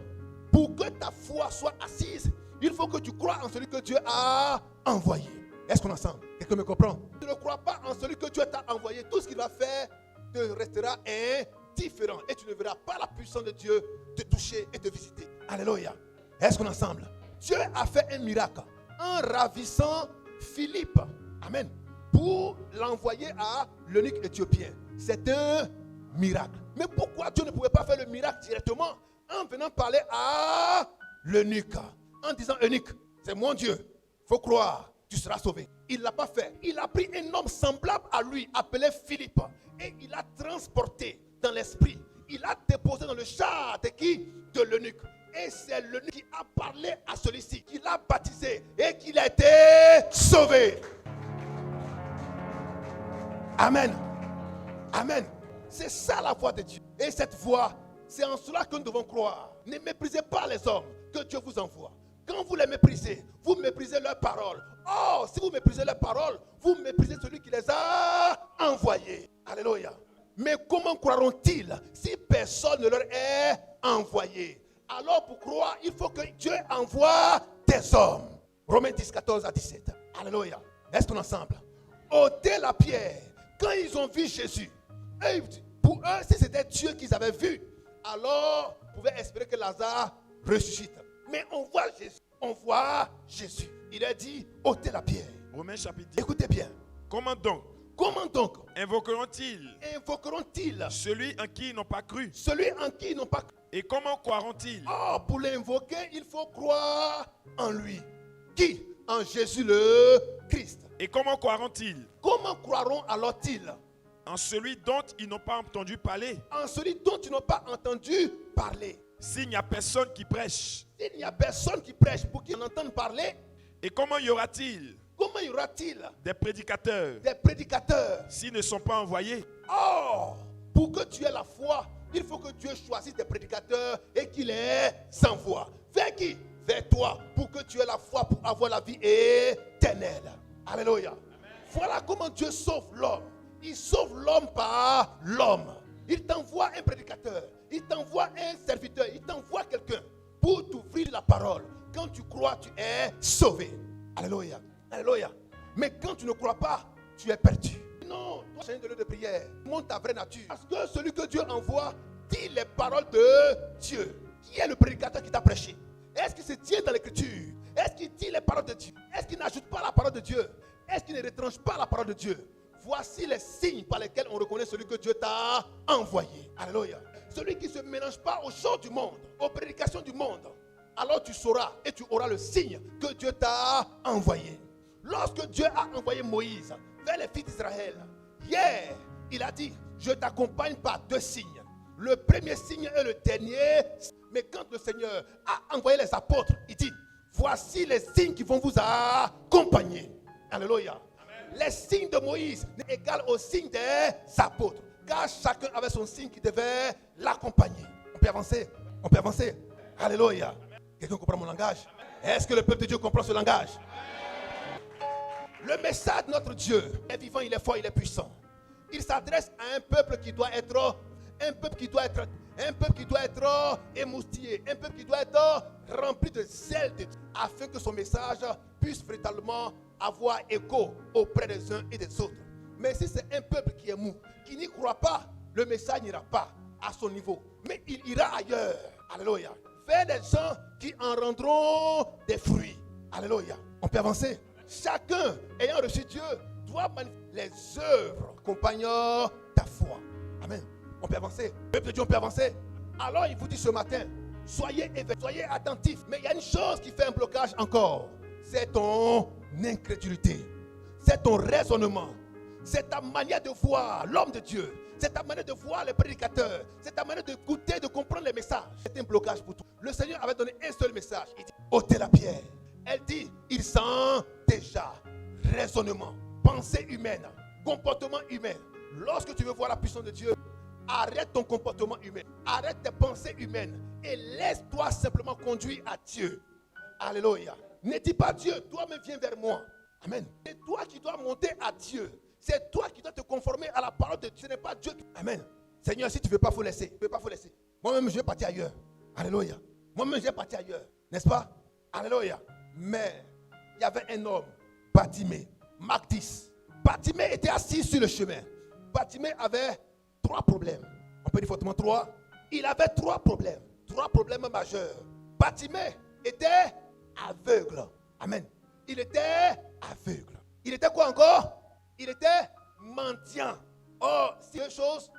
pour que ta foi soit assise, il faut que tu crois en celui que Dieu a envoyé. Est-ce qu'on est ensemble? Quelqu'un me comprend? Tu ne crois pas en celui que Dieu t'a envoyé. Tout ce qu'il va faire te restera indifférent. Et tu ne verras pas la puissance de Dieu te toucher et te visiter. Alléluia. Est-ce qu'on est ensemble? Dieu a fait un miracle en ravissant Philippe. Amen. Pour l'envoyer à l'eunuque éthiopien. C'est un miracle. Mais pourquoi Dieu ne pouvait pas faire le miracle directement en venant parler à l'eunuque? En disant, eunuque, c'est mon Dieu. Il faut croire, tu seras sauvé. Il ne l'a pas fait. Il a pris un homme semblable à lui, appelé Philippe. Et il l'a transporté dans l'esprit. Il l'a déposé dans le char de qui? De l'eunuque. Et c'est l'eunuque qui a parlé à celui-ci, qui l'a baptisé et qui a été sauvé. Amen. Amen. C'est ça la voix de Dieu. Et cette voix, c'est en cela que nous devons croire. Ne méprisez pas les hommes que Dieu vous envoie. Quand vous les méprisez, vous méprisez leurs paroles. Oh, si vous méprisez leurs paroles, vous méprisez celui qui les a envoyés. Alléluia. Mais comment croiront-ils si personne ne leur est envoyé? Alors pour croire, il faut que Dieu envoie des hommes. Romains 10, 14 à 17. Alléluia. Est-ce qu'on est ensemble? Ôtez la pierre. Quand ils ont vu Jésus, pour eux, si c'était Dieu qu'ils avaient vu, alors ils pouvaient espérer que Lazare ressuscite. Mais on voit Jésus. On voit Jésus. Il a dit, ôtez la pierre. Romains chapitre 10. Écoutez bien. Comment donc invoqueront-ils celui en qui ils n'ont pas cru? Celui en qui ils n'ont pas cru. Et comment croiront-ils? Oh, pour l'invoquer, il faut croire en lui. Qui? En Jésus le Christ. Et comment croiront-ils? Comment croiront alors-ils? En celui dont ils n'ont pas entendu parler. En celui dont ils n'ont pas entendu parler. S'il n'y a personne qui prêche. S'il n'y a personne qui prêche pour qu'ils en entendent parler. Et comment y aura-t-il? Comment y aura-t-il des prédicateurs? Des prédicateurs. S'ils ne sont pas envoyés. Oh, pour que tu aies la foi, il faut que Dieu choisisse des prédicateurs et qu'il les envoie. Vers qui? Vers toi, pour que tu aies la foi pour avoir la vie éternelle. Alléluia. Amen. Voilà comment Dieu sauve l'homme. Il sauve l'homme par l'homme. Il t'envoie un prédicateur, il t'envoie un serviteur, il t'envoie quelqu'un pour t'ouvrir la parole. Quand tu crois, tu es sauvé. Alléluia. Alléluia. Mais quand tu ne crois pas, tu es perdu. Non, toi, change de lieu de prière. Montre ta vraie nature. Parce que celui que Dieu envoie dit les paroles de Dieu. Qui est le prédicateur qui t'a prêché? Est-ce qu'il se tient dans l'écriture? Est-ce qu'il dit les paroles de Dieu? Est-ce qu'il n'ajoute pas la parole de Dieu? Est-ce qu'il ne retranche pas la parole de Dieu? Voici les signes par lesquels on reconnaît celui que Dieu t'a envoyé. Alléluia. Celui qui ne se mélange pas aux choses du monde, aux prédications du monde. Alors tu sauras et tu auras le signe que Dieu t'a envoyé. Lorsque Dieu a envoyé Moïse vers les fils d'Israël, hier, il a dit, je t'accompagne par 2 signes. Le premier signe et le dernier. Mais quand le Seigneur a envoyé les apôtres, il dit, voici les signes qui vont vous accompagner. Alléluia. Les signes de Moïse n'est égal aux signes des apôtres. Car chacun avait son signe qui devait l'accompagner. On peut avancer. On peut avancer. Alléluia. Quelqu'un comprend mon langage? Est-ce que le peuple de Dieu comprend ce langage? Le message de notre Dieu est vivant, il est fort, il est puissant. Il s'adresse à un peuple qui doit être émoustillé, un peuple qui doit être rempli de zèle de Dieu, afin que son message puisse véritablement avoir écho auprès des uns et des autres. Mais si c'est un peuple qui est mou, qui n'y croit pas, le message n'ira pas à son niveau, mais il ira ailleurs. Alléluia. Vers des gens qui en rendront des fruits. Alléluia. On peut avancer. Chacun ayant reçu Dieu doit manifester les œuvres accompagnant ta foi. Amen. On peut avancer. Le peuple de Dieu, on peut avancer. Alors il vous dit ce matin, soyez éveillés, soyez attentifs. Mais il y a une chose qui fait un blocage encore. C'est ton incrédulité. C'est ton raisonnement. C'est ta manière de voir l'homme de Dieu. C'est ta manière de voir les prédicateurs. C'est ta manière d'écouter, de comprendre les messages. C'est un blocage pour toi. Le Seigneur avait donné un seul message. Il dit, ôtez la pierre. Elle dit, il sent déjà raisonnement, pensée humaine, comportement humain. Lorsque tu veux voir la puissance de Dieu, arrête ton comportement humain. Arrête tes pensées humaines. Et laisse-toi simplement conduire à Dieu. Alléluia. Ne dis pas Dieu, toi-même viens vers moi. Amen. C'est toi qui dois monter à Dieu. C'est toi qui dois te conformer à la parole de Dieu. Ce n'est pas Dieu. Amen. Seigneur, si tu ne veux pas, il faut laisser. Tu veux pas, faut laisser. Moi-même, je vais partir ailleurs. Alléluia. Moi-même, je vais partir ailleurs. N'est-ce pas? Alléluia. Mais il y avait un homme, Bartimée, Marc 10. Bartimée était assis sur le chemin. Bartimée avait 3 problèmes. On peut dire fortement 3. Il avait 3 problèmes. 3 problèmes majeurs. Bartimée était aveugle. Amen. Il était aveugle. Il était quoi encore? Il était mendiant. Oh, c'est une chose.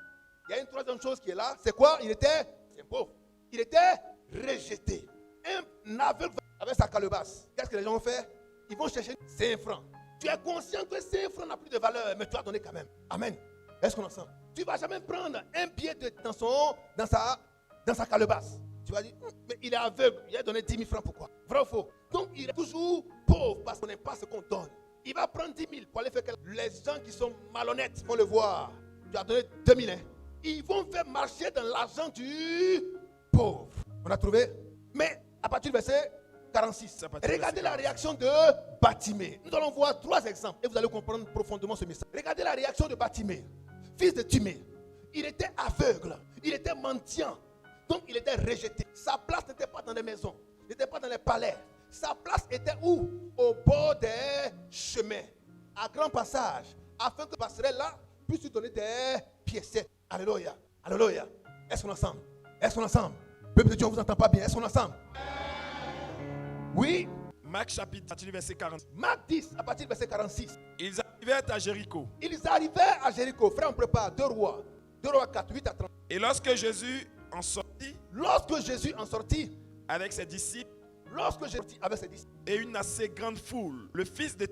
Il y a une troisième chose qui est là. C'est quoi? C'est pauvre. Il était rejeté. Un aveugle avec sa calebasse. Qu'est-ce que les gens ont fait? Ils vont chercher 5 francs. Tu es conscient que 5 francs n'a plus de valeur, mais tu as donné quand même. Amen. Est-ce qu'on entend? Tu ne vas jamais prendre un billet dans sa calebasse. Tu vas dire, mais il est aveugle. Il a donné 10 000 francs, pourquoi? Vrai ou faux? Donc il est toujours pauvre parce qu'on n'aime pas ce qu'on donne. Il va prendre 10 000 pour aller faire quelque chose. Les gens qui sont malhonnêtes vont le voir. Tu as donné 2 000. Hein? Ils vont faire marcher dans l'argent du pauvre. On a trouvé? Mais à partir du verset 46, regardez la réaction de Bartimée. Nous allons voir 3 exemples et vous allez comprendre profondément ce message. Regardez la réaction de Bartimée, fils de Timée. Il était aveugle, il était mendiant, donc il était rejeté. Sa place n'était pas dans les maisons, n'était pas dans les palais. Sa place était où? Au bord des chemins, à grand passage, afin que passerait là puisse lui donner des piécettes. Alléluia, alléluia. Est-ce qu'on est ensemble? Est-ce qu'on est ensemble? Peuple de Dieu, on ne vous entend pas bien. Est-ce qu'on est ensemble? Oui. Marc chapitre, à partir du verset 40. Marc 10, à partir du verset 46. Ils arrivèrent à Jéricho. Ils arrivèrent à Jéricho. Frère, on prépare 2 Rois 4, 8 à 30. Et lorsque Jésus en sortit, avec ses disciples, et une assez grande foule, le fils de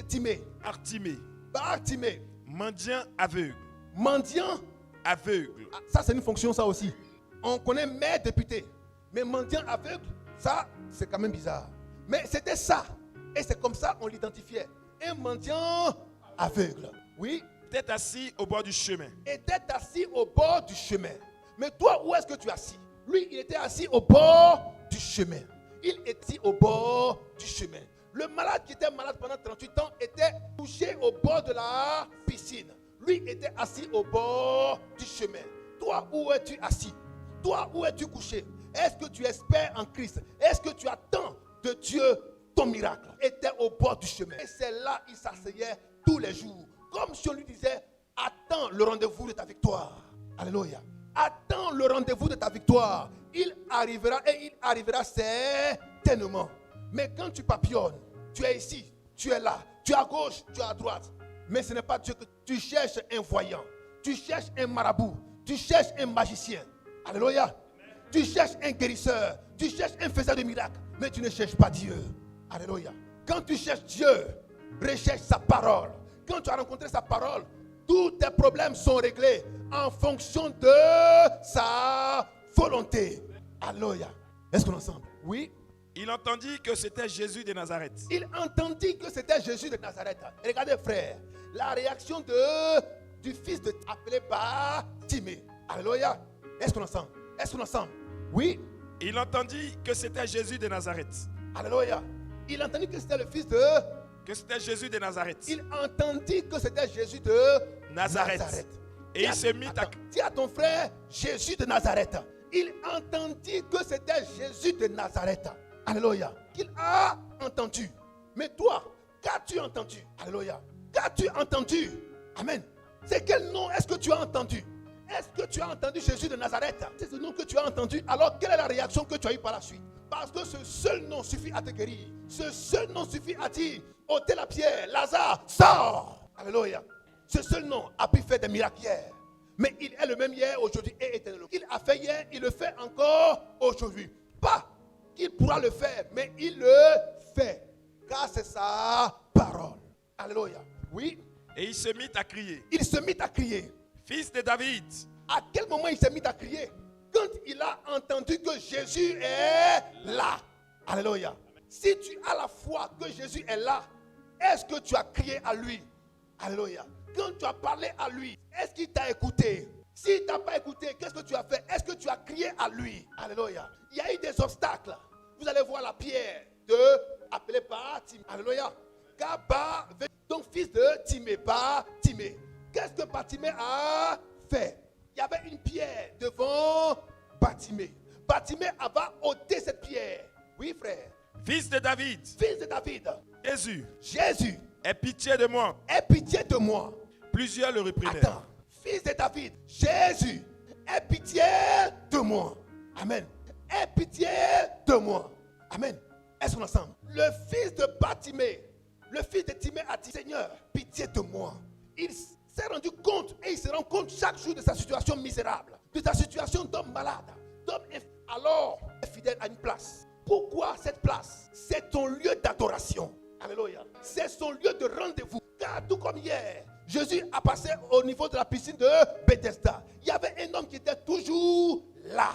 Timée, Bartimée, mendiant aveugle. Ah, ça c'est une fonction ça aussi. On connaît maire député, mais mendiant aveugle, ça c'est quand même bizarre. Mais c'était ça. Et c'est comme ça on l'identifiait. Un mendiant aveugle. Oui. Était assis au bord du chemin. Mais toi, où est-ce que tu es assis? Lui, il était assis au bord du chemin. Le malade qui était malade pendant 38 ans était couché au bord de la piscine. Lui était assis au bord du chemin. Toi, où es-tu assis? Toi, où es-tu couché? Est-ce que tu espères en Christ? Est-ce que tu attends de Dieu ton miracle? Il était au bord du chemin. Et c'est là qu'il s'asseyait tous les jours. Comme si on lui disait, attends le rendez-vous de ta victoire. Alléluia. Attends le rendez-vous de ta victoire. Il arrivera et il arrivera certainement. Mais quand tu papillonnes, tu es ici, tu es là, tu es à gauche, tu es à droite. Mais ce n'est pas Dieu que tu cherches un voyant. Tu cherches un marabout. Tu cherches un magicien. Alléluia. Tu cherches un guérisseur. Tu cherches un faiseur de miracles. Mais tu ne cherches pas Dieu. Alléluia. Quand tu cherches Dieu, recherche sa parole. Quand tu as rencontré sa parole, tous tes problèmes sont réglés en fonction de sa volonté. Alléluia. Est-ce qu'on est ensemble? Oui. Il entendit que c'était Jésus de Nazareth. Regardez frère, la réaction du fils de appelé Bartimée. Alléluia. Est-ce qu'on est ensemble? Oui. Il entendit que c'était Jésus de Nazareth. Alléluia. Il entendit que c'était le fils de... Que c'était Jésus de Nazareth. Il entendit que c'était Jésus de Nazareth. Et il se mit à... Dis à ton frère, Jésus de Nazareth. Il entendit que c'était Jésus de Nazareth. Alléluia. Qu'il a entendu. Mais toi, qu'as-tu entendu? Alléluia. Qu'as-tu entendu? Amen. C'est quel nom est-ce que tu as entendu? Est-ce que tu as entendu Jésus de Nazareth? C'est ce nom que tu as entendu. Alors, quelle est la réaction que tu as eue par la suite? Parce que ce seul nom suffit à te guérir. Ce seul nom suffit à dire, ôtez la pierre, Lazare, sors. Alléluia. Ce seul nom a pu faire des miracles hier. Mais il est le même hier, aujourd'hui et éternellement. Il a fait hier, il le fait encore aujourd'hui. Pas qu'il pourra le faire, mais il le fait. Car c'est sa parole. Alléluia. Oui. Et il se mit à crier. fils de David. À quel moment il s'est mis à crier? Quand il a entendu que Jésus est là. Alléluia. Si tu as la foi que Jésus est là, est-ce que tu as crié à lui? Alléluia. Quand tu as parlé à lui, est-ce qu'il t'a écouté? S'il ne t'a pas écouté, qu'est-ce que tu as fait? Est-ce que tu as crié à lui? Alléluia. Il y a eu des obstacles. Vous allez voir la pierre appelée par Timée. Alléluia. Gaba, donc fils de Timée, par Timée. Qu'est-ce que Bartimée a fait? Il y avait une pierre devant Bartimée. Bartimée va ôter cette pierre. Oui, frère. Fils de David. Fils de David. Jésus. Jésus. Aie pitié de moi. Aie pitié de moi. Plusieurs le réprimaient. Attends. Fils de David. Jésus. Aie pitié de moi. Amen. Aie pitié de moi. Amen. Est-ce qu'on est ensemble? Le fils de Bartimée, le fils de Timée a dit, Seigneur, pitié de moi. Il s'est rendu compte et il se rend compte chaque jour de sa situation misérable, de sa situation d'homme malade, d'homme alors fidèle à une place. Pourquoi cette place? C'est ton lieu d'adoration. Alléluia. C'est son lieu de rendez-vous. Car tout comme hier, Jésus a passé au niveau de la piscine de Bethesda. Il y avait un homme qui était toujours là,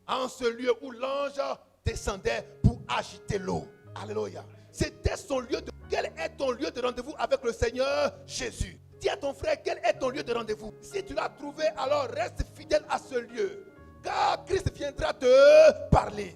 en ce lieu où l'ange descendait pour agiter l'eau. Alléluia. C'était son lieu de... Quel est ton lieu de rendez-vous avec le Seigneur Jésus? Dis à ton frère, quel est ton lieu de rendez-vous? Si tu l'as trouvé, alors reste fidèle à ce lieu. Car Christ viendra te parler.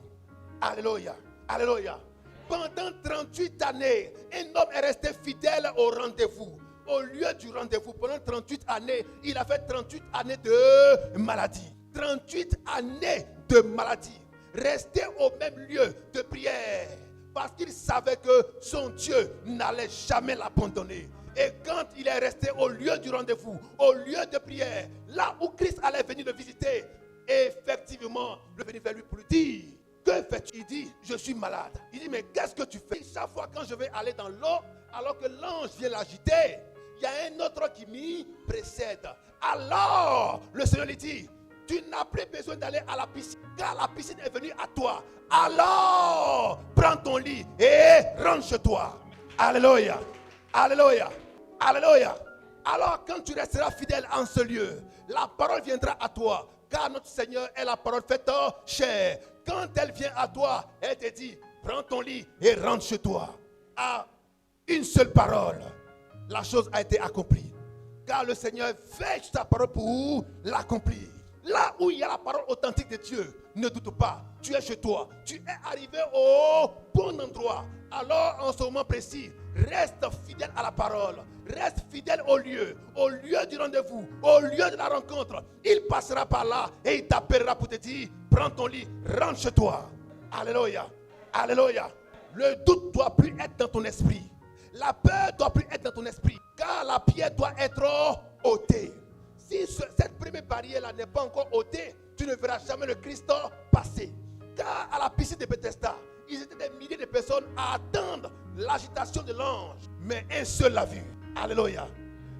Alléluia. Alléluia. Pendant 38 années, un homme est resté fidèle au rendez-vous. Au lieu du rendez-vous, pendant 38 années, il a fait 38 années de maladie. 38 années de maladie. Resté au même lieu de prière. Parce qu'il savait que son Dieu n'allait jamais l'abandonner. Et quand il est resté au lieu du rendez-vous, au lieu de prière, là où Christ allait venir le visiter, effectivement, le venir vers lui pour lui dire, que fais-tu? Il dit, je suis malade. Il dit, mais qu'est-ce que tu fais? Chaque fois quand je vais aller dans l'eau, alors que l'ange vient l'agiter, il y a un autre qui m'y précède. Alors, le Seigneur lui dit, tu n'as plus besoin d'aller à la piscine, car la piscine est venue à toi. Alors, prends ton lit et rentre chez toi. Alléluia. Alléluia. Alléluia. Alors, quand tu resteras fidèle en ce lieu, la parole viendra à toi. Car notre Seigneur est la parole faite chair. Quand elle vient à toi, elle te dit, prends ton lit et rentre chez toi. À une seule parole, la chose a été accomplie. Car le Seigneur veille sur sa parole pour l'accomplir. Là où il y a la parole authentique de Dieu, ne doute pas, tu es chez toi. Tu es arrivé au bon endroit. Alors, en ce moment précis, reste fidèle à la parole. Reste fidèle au lieu du rendez-vous, au lieu de la rencontre. Il passera par là et il t'appellera pour te dire, prends ton lit, rentre chez toi. Alléluia. Alléluia. Le doute doit plus être dans ton esprit. La peur doit plus être dans ton esprit. Car la pierre doit être ôtée. Si cette première barrière-là n'est pas encore ôtée, tu ne verras jamais le Christ passer. Car à la piscine de Bethesda, ils étaient des milliers de personnes à attendre l'agitation de l'ange. Mais un seul l'a vu. Alléluia.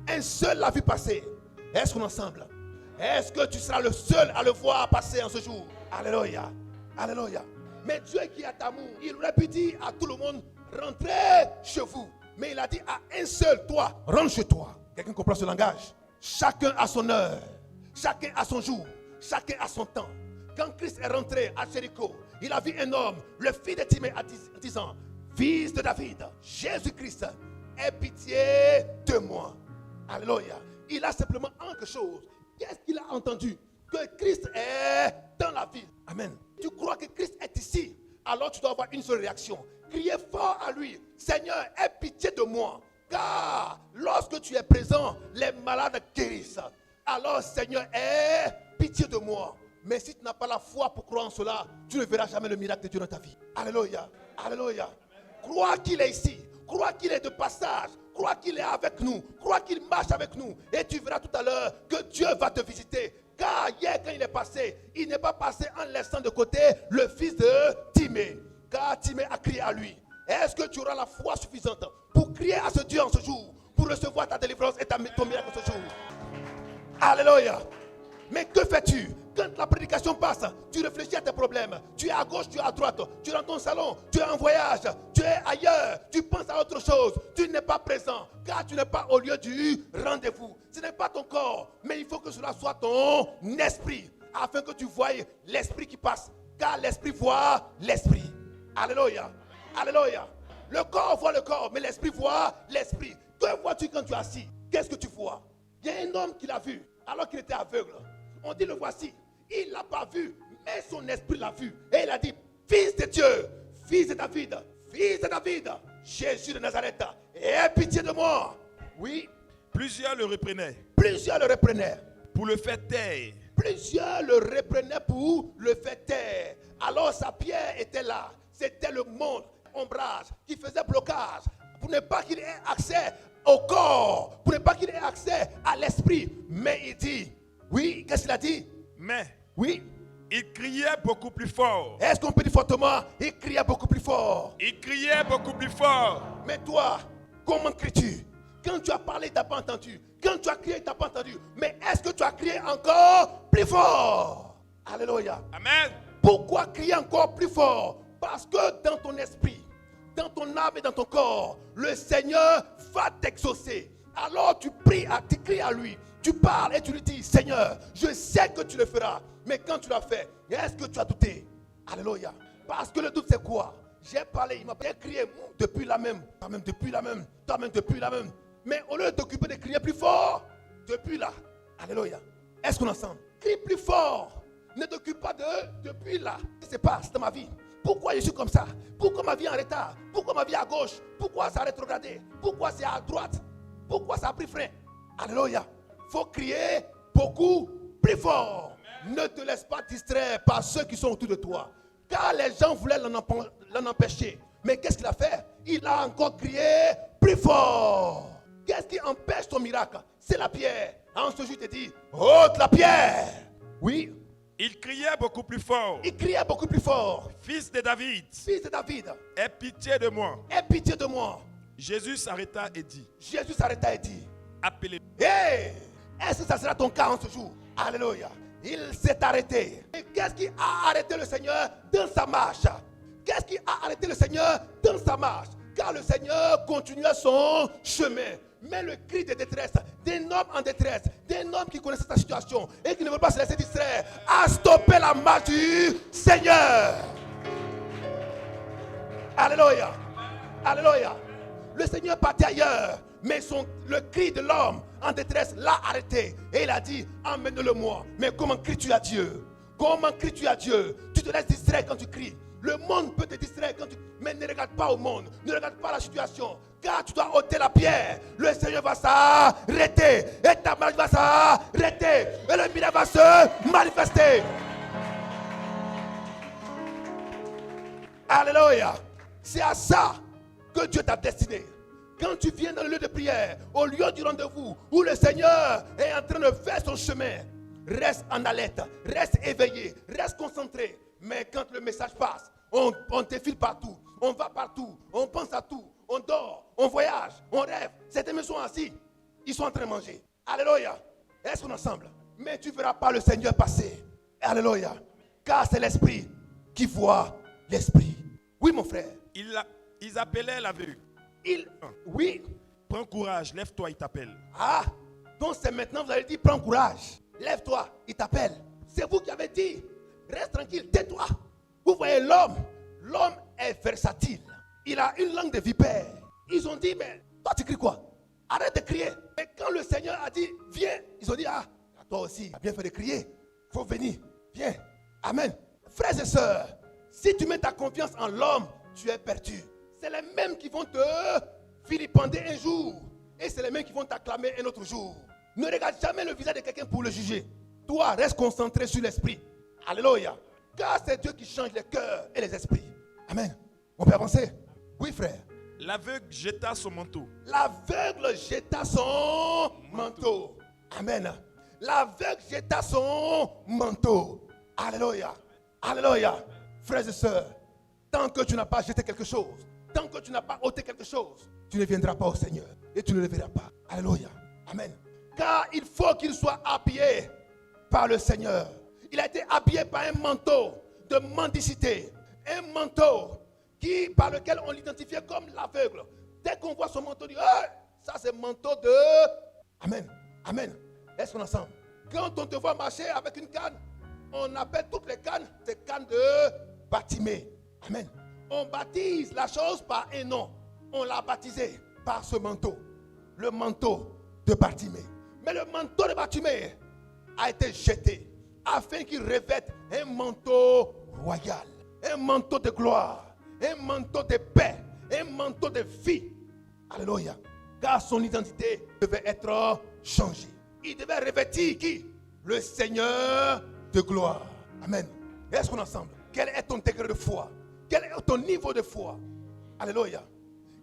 Un seul l'a vu passer. Est-ce qu'on est ensemble? Est-ce que tu seras le seul à le voir passer en ce jour? Alléluia. Alléluia. Mais Dieu qui est amour, il aurait pu dire à tout le monde, rentrez chez vous. Mais il a dit à un seul, toi, rentre chez toi. Quelqu'un comprend ce langage? Chacun a son heure, chacun a son jour, chacun a son temps. Quand Christ est rentré à Jéricho, il a vu un homme, le fils de Timée, disant, fils de David, Jésus-Christ, aie pitié de moi. Alléluia. Il a simplement quelque chose. Qu'est-ce qu'il a entendu? Que Christ est dans la ville. Amen. Tu crois que Christ est ici? Alors tu dois avoir une seule réaction. Crier fort à lui. Seigneur, aie pitié de moi. Car lorsque tu es présent, les malades guérissent. Alors Seigneur, aie pitié de moi. Mais si tu n'as pas la foi pour croire en cela, tu ne verras jamais le miracle de Dieu dans ta vie. Alléluia. Alléluia. Crois qu'il est ici. Crois qu'il est de passage. Crois qu'il est avec nous. Crois qu'il marche avec nous. Et tu verras tout à l'heure que Dieu va te visiter. Car hier quand il est passé, il n'est pas passé en laissant de côté le fils de Timée. Car Timée a crié à lui. Est-ce que tu auras la foi suffisante pour crier à ce Dieu en ce jour, pour recevoir ta délivrance et ton miracle en ce jour? Alléluia. Mais que fais-tu quand Quand la prédication passe, tu réfléchis à tes problèmes. Tu es à gauche, tu es à droite. Tu es dans ton salon, tu es en voyage. Tu es ailleurs, tu penses à autre chose. Tu n'es pas présent, car tu n'es pas au lieu du rendez-vous. Ce n'est pas ton corps, mais il faut que cela soit ton esprit. Afin que tu voies l'esprit qui passe. Car l'esprit voit l'esprit. Alléluia. Alléluia. Le corps voit le corps, mais l'esprit voit l'esprit. Que vois-tu quand tu es assis? Qu'est-ce que tu vois? Il y a un homme qui l'a vu alors qu'il était aveugle. On dit le voici. Il ne l'a pas vu, mais son esprit l'a vu. Et il a dit, fils de Dieu, fils de David, Jésus de Nazareth, aie pitié de moi. Oui. Plusieurs le reprenaient Plusieurs le reprenaient. pour le faire taire. Plusieurs le reprenaient pour le faire taire. Alors sa pierre était là. C'était le monde, ombrage, qui faisait blocage. Pour ne pas qu'il ait accès au corps. Pour ne pas qu'il ait accès à l'esprit. Mais il dit, oui, qu'est-ce qu'il a dit? Mais Oui. il criait beaucoup plus fort. Est-ce qu'on peut dire fortement? Il criait beaucoup plus fort. Il criait beaucoup plus fort. Mais toi, comment cries-tu? Quand tu as parlé, tu n'as pas entendu. Quand tu as crié, tu n'as pas entendu. Mais est-ce que tu as crié encore plus fort? Alléluia. Amen. Pourquoi crier encore plus fort? Parce que dans ton esprit, dans ton âme et dans ton corps, le Seigneur va t'exaucer. Alors tu pries, tu cries à lui. Tu parles et tu lui dis, Seigneur, je sais que tu le feras. Mais quand tu l'as fait, est-ce que tu as douté? Alléluia. Parce que le doute, c'est quoi? J'ai parlé, il m'a crié depuis la même, toi-même depuis la même, toi-même depuis la même. Mais au lieu de t'occuper de crier plus fort, depuis là, alléluia. Est-ce qu'on est ensemble? Crie plus fort. Ne t'occupe pas de depuis là. Qu'est-ce qui se passe dans ma vie? Pourquoi je suis comme ça? Pourquoi ma vie est en retard? Pourquoi ma vie est à gauche? Pourquoi ça a rétrogradé? Pourquoi c'est à droite? Pourquoi ça a pris frein? Alléluia. Faut crier beaucoup plus fort. Ne te laisse pas distraire par ceux qui sont autour de toi. Car les gens voulaient l'en empêcher. Mais qu'est-ce qu'il a fait? Il a encore crié plus fort. Qu'est-ce qui empêche ton miracle? C'est la pierre. En ce jour, il te dit, ôte la pierre. Oui. Il criait beaucoup plus fort. Il criait beaucoup plus fort. Fils de David, Fils de David, aie pitié de moi. aie pitié de moi. Jésus s'arrêta et dit, Jésus s'arrêta et dit, appelez. hey, est-ce que ça sera ton cas en ce jour? Alléluia. Il s'est arrêté. Et qu'est-ce qui a arrêté le Seigneur dans sa marche? Qu'est-ce qui a arrêté le Seigneur dans sa marche? Car le Seigneur continuait son chemin. Mais le cri de détresse d'un homme en détresse, d'un homme qui connaissait sa situation et qui ne veut pas se laisser distraire, a stoppé la marche du Seigneur. Alléluia. Alléluia. Le Seigneur partait ailleurs, mais le cri de l'homme en détresse l'a arrêté. Et il a dit, emmène-le-moi. Mais comment cries-tu à Dieu? Comment cries-tu à Dieu? Tu te laisses distraire quand tu cries. Le monde peut te distraire quand tu... Mais ne regarde pas au monde. Ne regarde pas la situation. Car tu dois ôter la pierre. Le Seigneur va s'arrêter. Et ta maladie va s'arrêter. Et le miracle va se manifester. Alléluia. C'est à ça que Dieu t'a destiné. Quand tu viens dans le lieu de prière, au lieu du rendez-vous, où le Seigneur est en train de faire son chemin, reste en alerte, reste éveillé, reste concentré. Mais quand le message passe, on défile partout, on va partout, on pense à tout, on dort, on voyage, on rêve. Certains me sont assis, ils sont en train de manger. Alléluia. Est-ce qu'on est ensemble? Mais tu ne verras pas le Seigneur passer. Alléluia. Car c'est l'esprit qui voit l'esprit. Oui, mon frère. Ils appelaient l'aveugle. Oui. Prends courage, lève-toi, il t'appelle. Ah, donc c'est maintenant vous allez dire, prends courage. Lève-toi, il t'appelle. C'est vous qui avez dit, reste tranquille, tais-toi. Vous voyez l'homme est versatile. Il a une langue de vipère. Ils ont dit, mais toi tu cries quoi? Arrête de crier. Mais quand le Seigneur a dit, viens, ils ont dit, ah, toi aussi, tu as bien fait de crier. Il faut venir, viens. Amen. Frères et sœurs, si tu mets ta confiance en l'homme, tu es perdu. C'est les mêmes qui vont te vilipender un jour. Et c'est les mêmes qui vont t'acclamer un autre jour. Ne regarde jamais le visage de quelqu'un pour le juger. Toi, reste concentré sur l'esprit. Alléluia. Car c'est Dieu qui change les cœurs et les esprits. Amen. On peut avancer? Oui, frère. L'aveugle jeta son manteau. L'aveugle jeta son manteau. Amen. L'aveugle jeta son manteau. Alléluia. Alléluia. Frères et sœurs, tant que tu n'as pas jeté quelque chose, tant que tu n'as pas ôté quelque chose, tu ne viendras pas au Seigneur et tu ne le verras pas. Alléluia. Amen. Car il faut qu'il soit appuyé par le Seigneur. Il a été habillé par un manteau de mendicité. Un manteau par lequel on l'identifiait comme l'aveugle. Dès qu'on voit son manteau, on dit, ah, ça c'est le manteau de... Amen. Amen. Est-ce qu'on est ensemble? Quand on te voit marcher avec une canne, on appelle toutes les cannes des cannes de Bartimée. Amen. On baptise la chose par un nom. On l'a baptisé par ce manteau. Le manteau de Bartimée. Mais le manteau de Bartimée a été jeté afin qu'il revête un manteau royal, un manteau de gloire, un manteau de paix, un manteau de vie. Alléluia. Car son identité devait être changée. Il devait revêtir qui? Le Seigneur de gloire. Amen. Est-ce qu'on est ensemble? Quel est ton degré de foi? Quel est ton niveau de foi? Alléluia.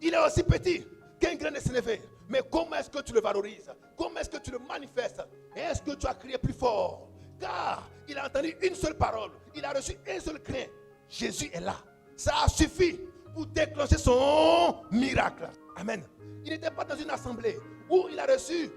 Il est aussi petit qu'un grain de sénévé. Mais comment est-ce que tu le valorises? Comment est-ce que tu le manifestes? Est-ce que tu as crié plus fort? Car il a entendu une seule parole. Il a reçu un seul cri. Jésus est là. Ça a suffi pour déclencher son miracle. Amen. Il n'était pas dans une assemblée où il a reçu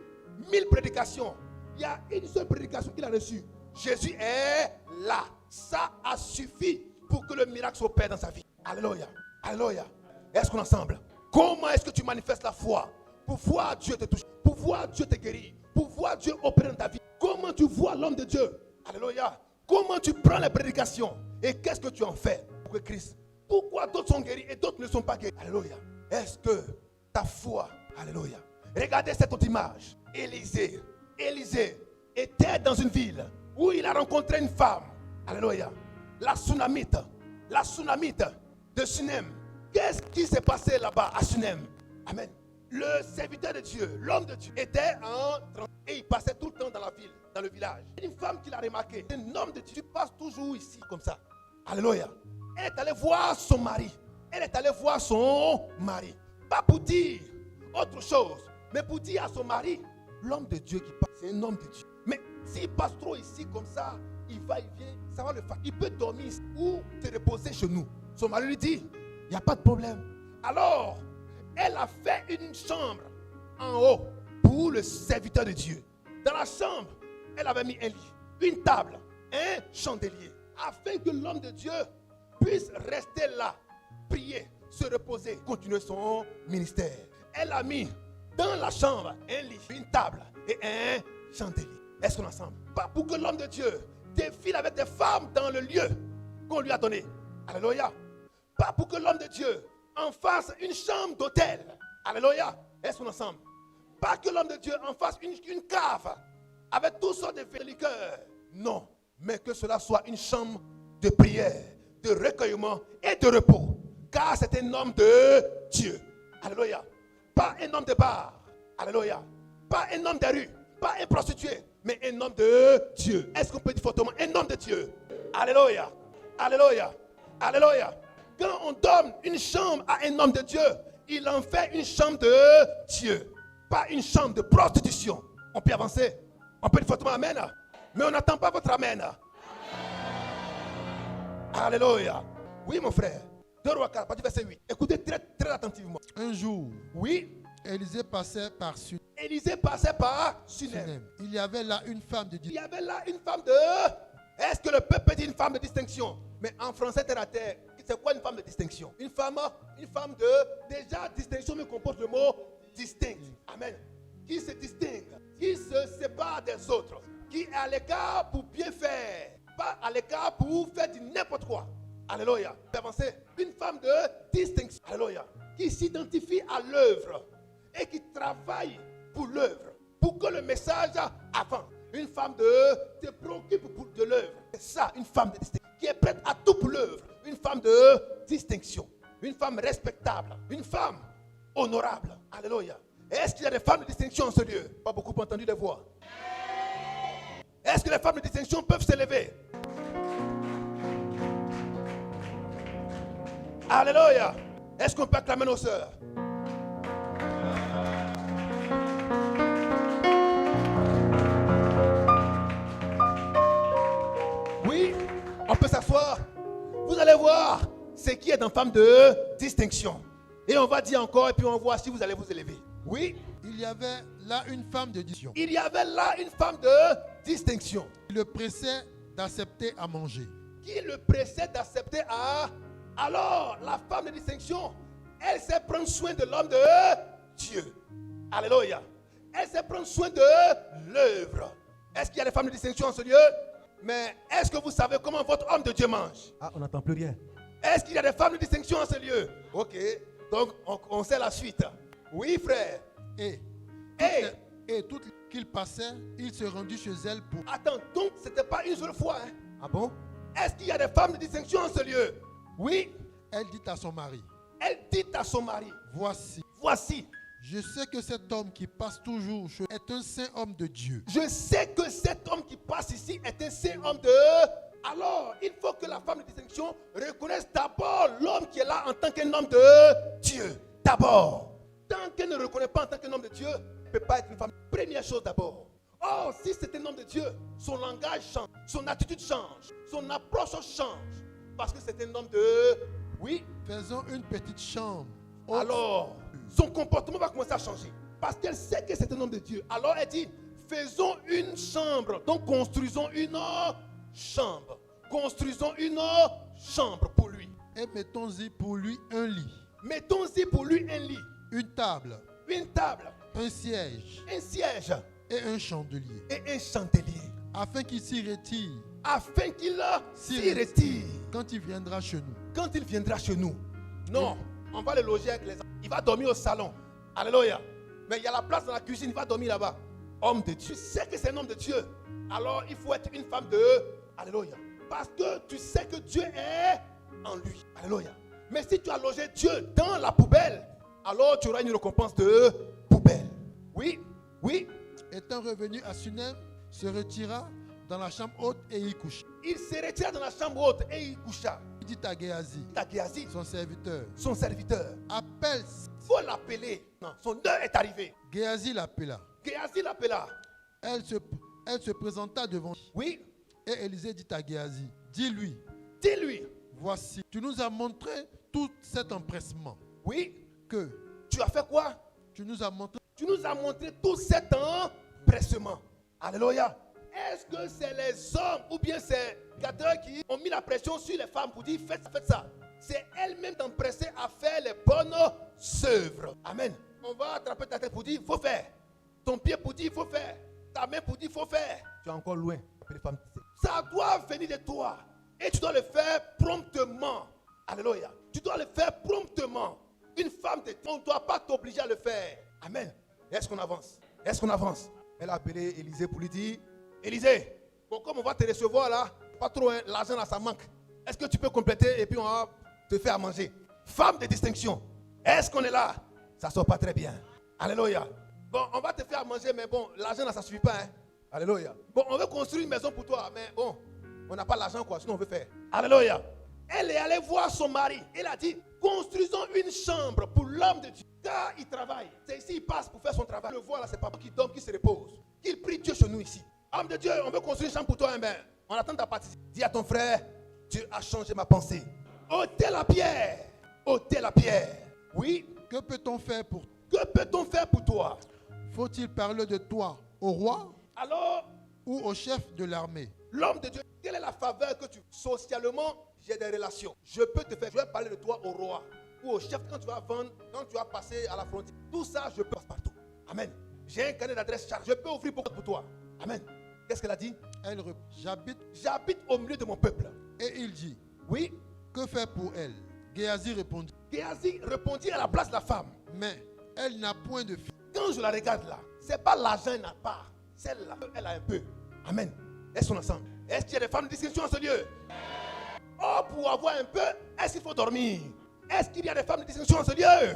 1000 prédications. Il y a une seule prédication qu'il a reçue. Jésus est là. Ça a suffi pour que le miracle s'opère dans sa vie. Alléluia. Alléluia. Est-ce qu'on est ensemble? Comment est-ce que tu manifestes la foi? Pour voir Dieu te toucher, pour voir Dieu te guérir, pour voir Dieu opérer dans ta vie. Comment tu vois l'homme de Dieu? Alléluia. Comment tu prends les prédications et qu'est-ce que tu en fais pour que Christ? Pourquoi d'autres sont guéris et d'autres ne sont pas guéris? Alléluia. Est-ce que ta foi, alléluia. Regardez cette autre image. Élisée était dans une ville où il a rencontré une femme. Alléluia. La Sunamite de Sunem. Qu'est-ce qui s'est passé là-bas à Sunem? Amen. Le serviteur de Dieu, l'homme de Dieu, était en transit et il passait tout le temps dans la ville, dans le village. Une femme qui l'a remarqué, un homme de Dieu, tu passes toujours ici comme ça. Alléluia. Elle est allée voir son mari. Pas pour dire autre chose, mais pour dire à son mari, l'homme de Dieu qui passe, c'est un homme de Dieu. Mais s'il passe trop ici comme ça, il va, il vient, ça va le faire. Il peut dormir ici ou se reposer chez nous. Son mari lui dit, il n'y a pas de problème. Alors, elle a fait une chambre en haut pour le serviteur de Dieu. Dans la chambre, elle avait mis un lit, une table, un chandelier, afin que l'homme de Dieu puisse rester là, prier, se reposer, continuer son ministère. Elle a mis dans la chambre un lit, une table et un chandelier. Est-ce qu'on est ensemble? Pas pour que l'homme de Dieu défile avec des femmes dans le lieu qu'on lui a donné. Alléluia. Pas pour que l'homme de Dieu en fasse une chambre d'hôtel. Alléluia. Est-ce qu'on est ensemble? Pas que l'homme de Dieu en fasse une cave avec toutes sortes de liqueurs. Non, mais que cela soit une chambre de prière, de recueillement et de repos. Car c'est un homme de Dieu. Alléluia. Pas un homme de bar. Alléluia. Pas un homme de rue. Pas un prostitué. Mais un homme de Dieu. Est-ce qu'on peut dire fortement un homme de Dieu? Alléluia. Alléluia. Alléluia. Quand on donne une chambre à un homme de Dieu, il en fait une chambre de Dieu. Pas une chambre de prostitution. On peut avancer. On peut dire fortement amen. Mais on n'attend pas votre amen. Alléluia. Oui, mon frère. 2 Rois 4, partie verset 8. Écoutez très, très attentivement. Un jour, Oui. Élisée passait par Sunem. Élisée passait par Sunem. Il y avait là une femme de Il Dieu. y avait là une femme de... Est-ce que le peuple dit une femme de distinction? Mais en français, terre à terre, c'est quoi une femme de distinction? Une femme de... Déjà, distinction me comporte le mot distinct. Amen. Qui se distingue, qui se sépare des autres, qui est à l'écart pour bien faire, pas à l'écart pour faire du n'importe quoi. Alléluia. Avancez. Une femme de distinction. Alléluia. Qui s'identifie à l'œuvre et qui travaille pour l'œuvre, pour que le message avance. Une femme te préoccupe de l'œuvre. C'est ça, une femme de distinction. Qui est prête à tout pour l'œuvre. Une femme de distinction. Une femme respectable. Une femme honorable. Alléluia. Est-ce qu'il y a des femmes de distinction en ce lieu? Pas beaucoup ont entendu des voix. Est-ce que les femmes de distinction peuvent s'élever? Alléluia. Est-ce qu'on peut acclamer nos sœurs? Oui, on peut s'asseoir. Vous allez voir ce qui est dans femme de distinction. Et on va dire encore et puis on voit si vous allez vous élever. Oui. Il y avait là une femme de distinction. Il y avait là une femme de distinction. Il le pressait d'accepter à manger. Qui le précède d'accepter à... Alors, la femme de distinction, elle sait prendre soin de l'homme de Dieu. Alléluia. Elle sait prendre soin de l'œuvre. Est-ce qu'il y a des femmes de distinction en ce lieu? Mais est-ce que vous savez comment votre homme de Dieu mange? Ah, on n'entend plus rien. Est-ce qu'il y a des femmes de distinction en ce lieu? Ok. Donc, on sait la suite. Oui, frère. Et Et, tout qu'il passait, il se rendit chez elle pour... attends, donc, ce n'était pas une seule fois. Hein? Ah bon? Est-ce qu'il y a des femmes de distinction en ce lieu? Oui. Elle dit à son mari, Elle dit à son mari, voici, je sais que cet homme qui passe toujours chez est un saint homme de Dieu. je sais que cet homme qui passe ici est un saint homme de... Alors, il faut que la femme de distinction reconnaisse d'abord l'homme qui est là en tant qu'un homme de Dieu. D'abord. Tant qu'elle ne reconnaît pas en tant qu'un homme de Dieu, elle ne peut pas être une femme. Première chose d'abord. Oh, si c'est un homme de Dieu, son langage change, son attitude change, son approche change. Parce que c'est un homme de... Oui. Faisons une petite chambre. Alors, son comportement va commencer à changer. Parce qu'elle sait que c'est un homme de Dieu. Alors elle dit, faisons une chambre. Donc construisons une chambre. Construisons une chambre pour lui. Et mettons-y pour lui un lit, Mettons-y pour lui un lit, une table, une table, un siège un siège et un chandelier, et un chandelier. afin qu'il s'y retire Afin qu'il s'y retire quand il viendra chez nous. quand il viendra chez nous. Non, on va le loger avec les enfants. Il va dormir au salon. Alléluia. Mais il y a la place dans la cuisine, il va dormir là-bas. Homme de Dieu. Tu sais que c'est un homme de Dieu. Alors il faut être une femme de... Alléluia. Parce que tu sais que Dieu est en lui. Alléluia. Mais si tu as logé Dieu dans la poubelle, alors tu auras une récompense de poubelle. Oui, oui. Étant revenu à Sunem, se retira dans la chambre haute et y coucha. Il se retira dans la chambre haute et il coucha. Il dit à Géasi, Géasi, son serviteur, son serviteur, appelle. faut l'appeler. Non, son heure est arrivée. Géasi l'appela. Géasi l'appela. Elle se présenta devant lui. Oui, Et Élisée dit à Géasi, dis-lui, dis-lui. voici, tu nous as montré tout cet empressement. Oui, Que tu as fait quoi? tu nous as montré. Tu nous as montré tout cet empressement. Alléluia. Est-ce que c'est les hommes ou bien c'est les gâteurs qui ont mis la pression sur les femmes pour dire faites ça? C'est elles-mêmes d'empresser à faire les bonnes œuvres. Amen. On va attraper ta tête pour dire faut faire. Ton pied pour dire faut faire. Ta main pour dire faut faire. Tu es encore loin. Les femmes. Ça doit venir de toi. Et tu dois le faire promptement. Alléluia. Tu dois le faire promptement. Une femme, on ne doit pas t'obliger à le faire. Amen. Est-ce qu'on avance? Est-ce qu'on avance? Elle a appelé Élisée pour lui dire, Élisée, bon, comme on va te recevoir là, pas trop, hein, l'argent là, ça manque. Est-ce que tu peux compléter et puis on va te faire à manger? Femme de distinction. Est-ce qu'on est là? Ça ne sort pas très bien. Alléluia. Bon, on va te faire à manger, mais bon, l'argent là, ça ne suffit pas. Hein? Alléluia. Bon, on veut construire une maison pour toi, mais bon, on n'a pas l'argent quoi, sinon on veut faire. Alléluia. Elle est allée voir son mari. Elle a dit, construisons une chambre pour l'homme de Dieu. Car il travaille. C'est ici, il passe pour faire son travail. Le voir là, c'est pas qui dorme, qui se repose. Qu'il prie Dieu chez nous ici. Homme de Dieu, on veut construire une chambre pour toi, hein, ben, on attend ta partie. Dis à ton frère, Dieu a changé ma pensée. Ôtez la pierre. Ôtez la pierre. Oui. Que peut-on faire pour toi? Que peut-on faire pour toi? Faut-il parler de toi au roi Alors, ou au chef de l'armée? l'homme de Dieu, quelle est la faveur que tu... Socialement, j'ai des relations. Je peux te faire, je vais parler de toi au roi ou au chef quand tu vas vendre, quand tu vas passer à la frontière. Tout ça, je passe partout. Amen. J'ai un carnet d'adresse charge. Je peux ouvrir pour toi. Amen. Qu'est-ce qu'elle a dit? Elle répond, J'habite au milieu de mon peuple. Et il dit, Oui. que faire pour elle? Géasi répondit, Géasi répondit à la place de la femme. mais elle n'a point de fils. Quand je la regarde là, c'est pas l'argent qu'elle n'a pas. Celle-là, elle a un peu. Amen. Est-ce qu'on ensemble? Est-ce qu'il y a des femmes de distinction en ce lieu? Oh, pour avoir un peu, est-ce qu'il faut dormir? Est-ce qu'il y a des femmes de distinction en ce lieu?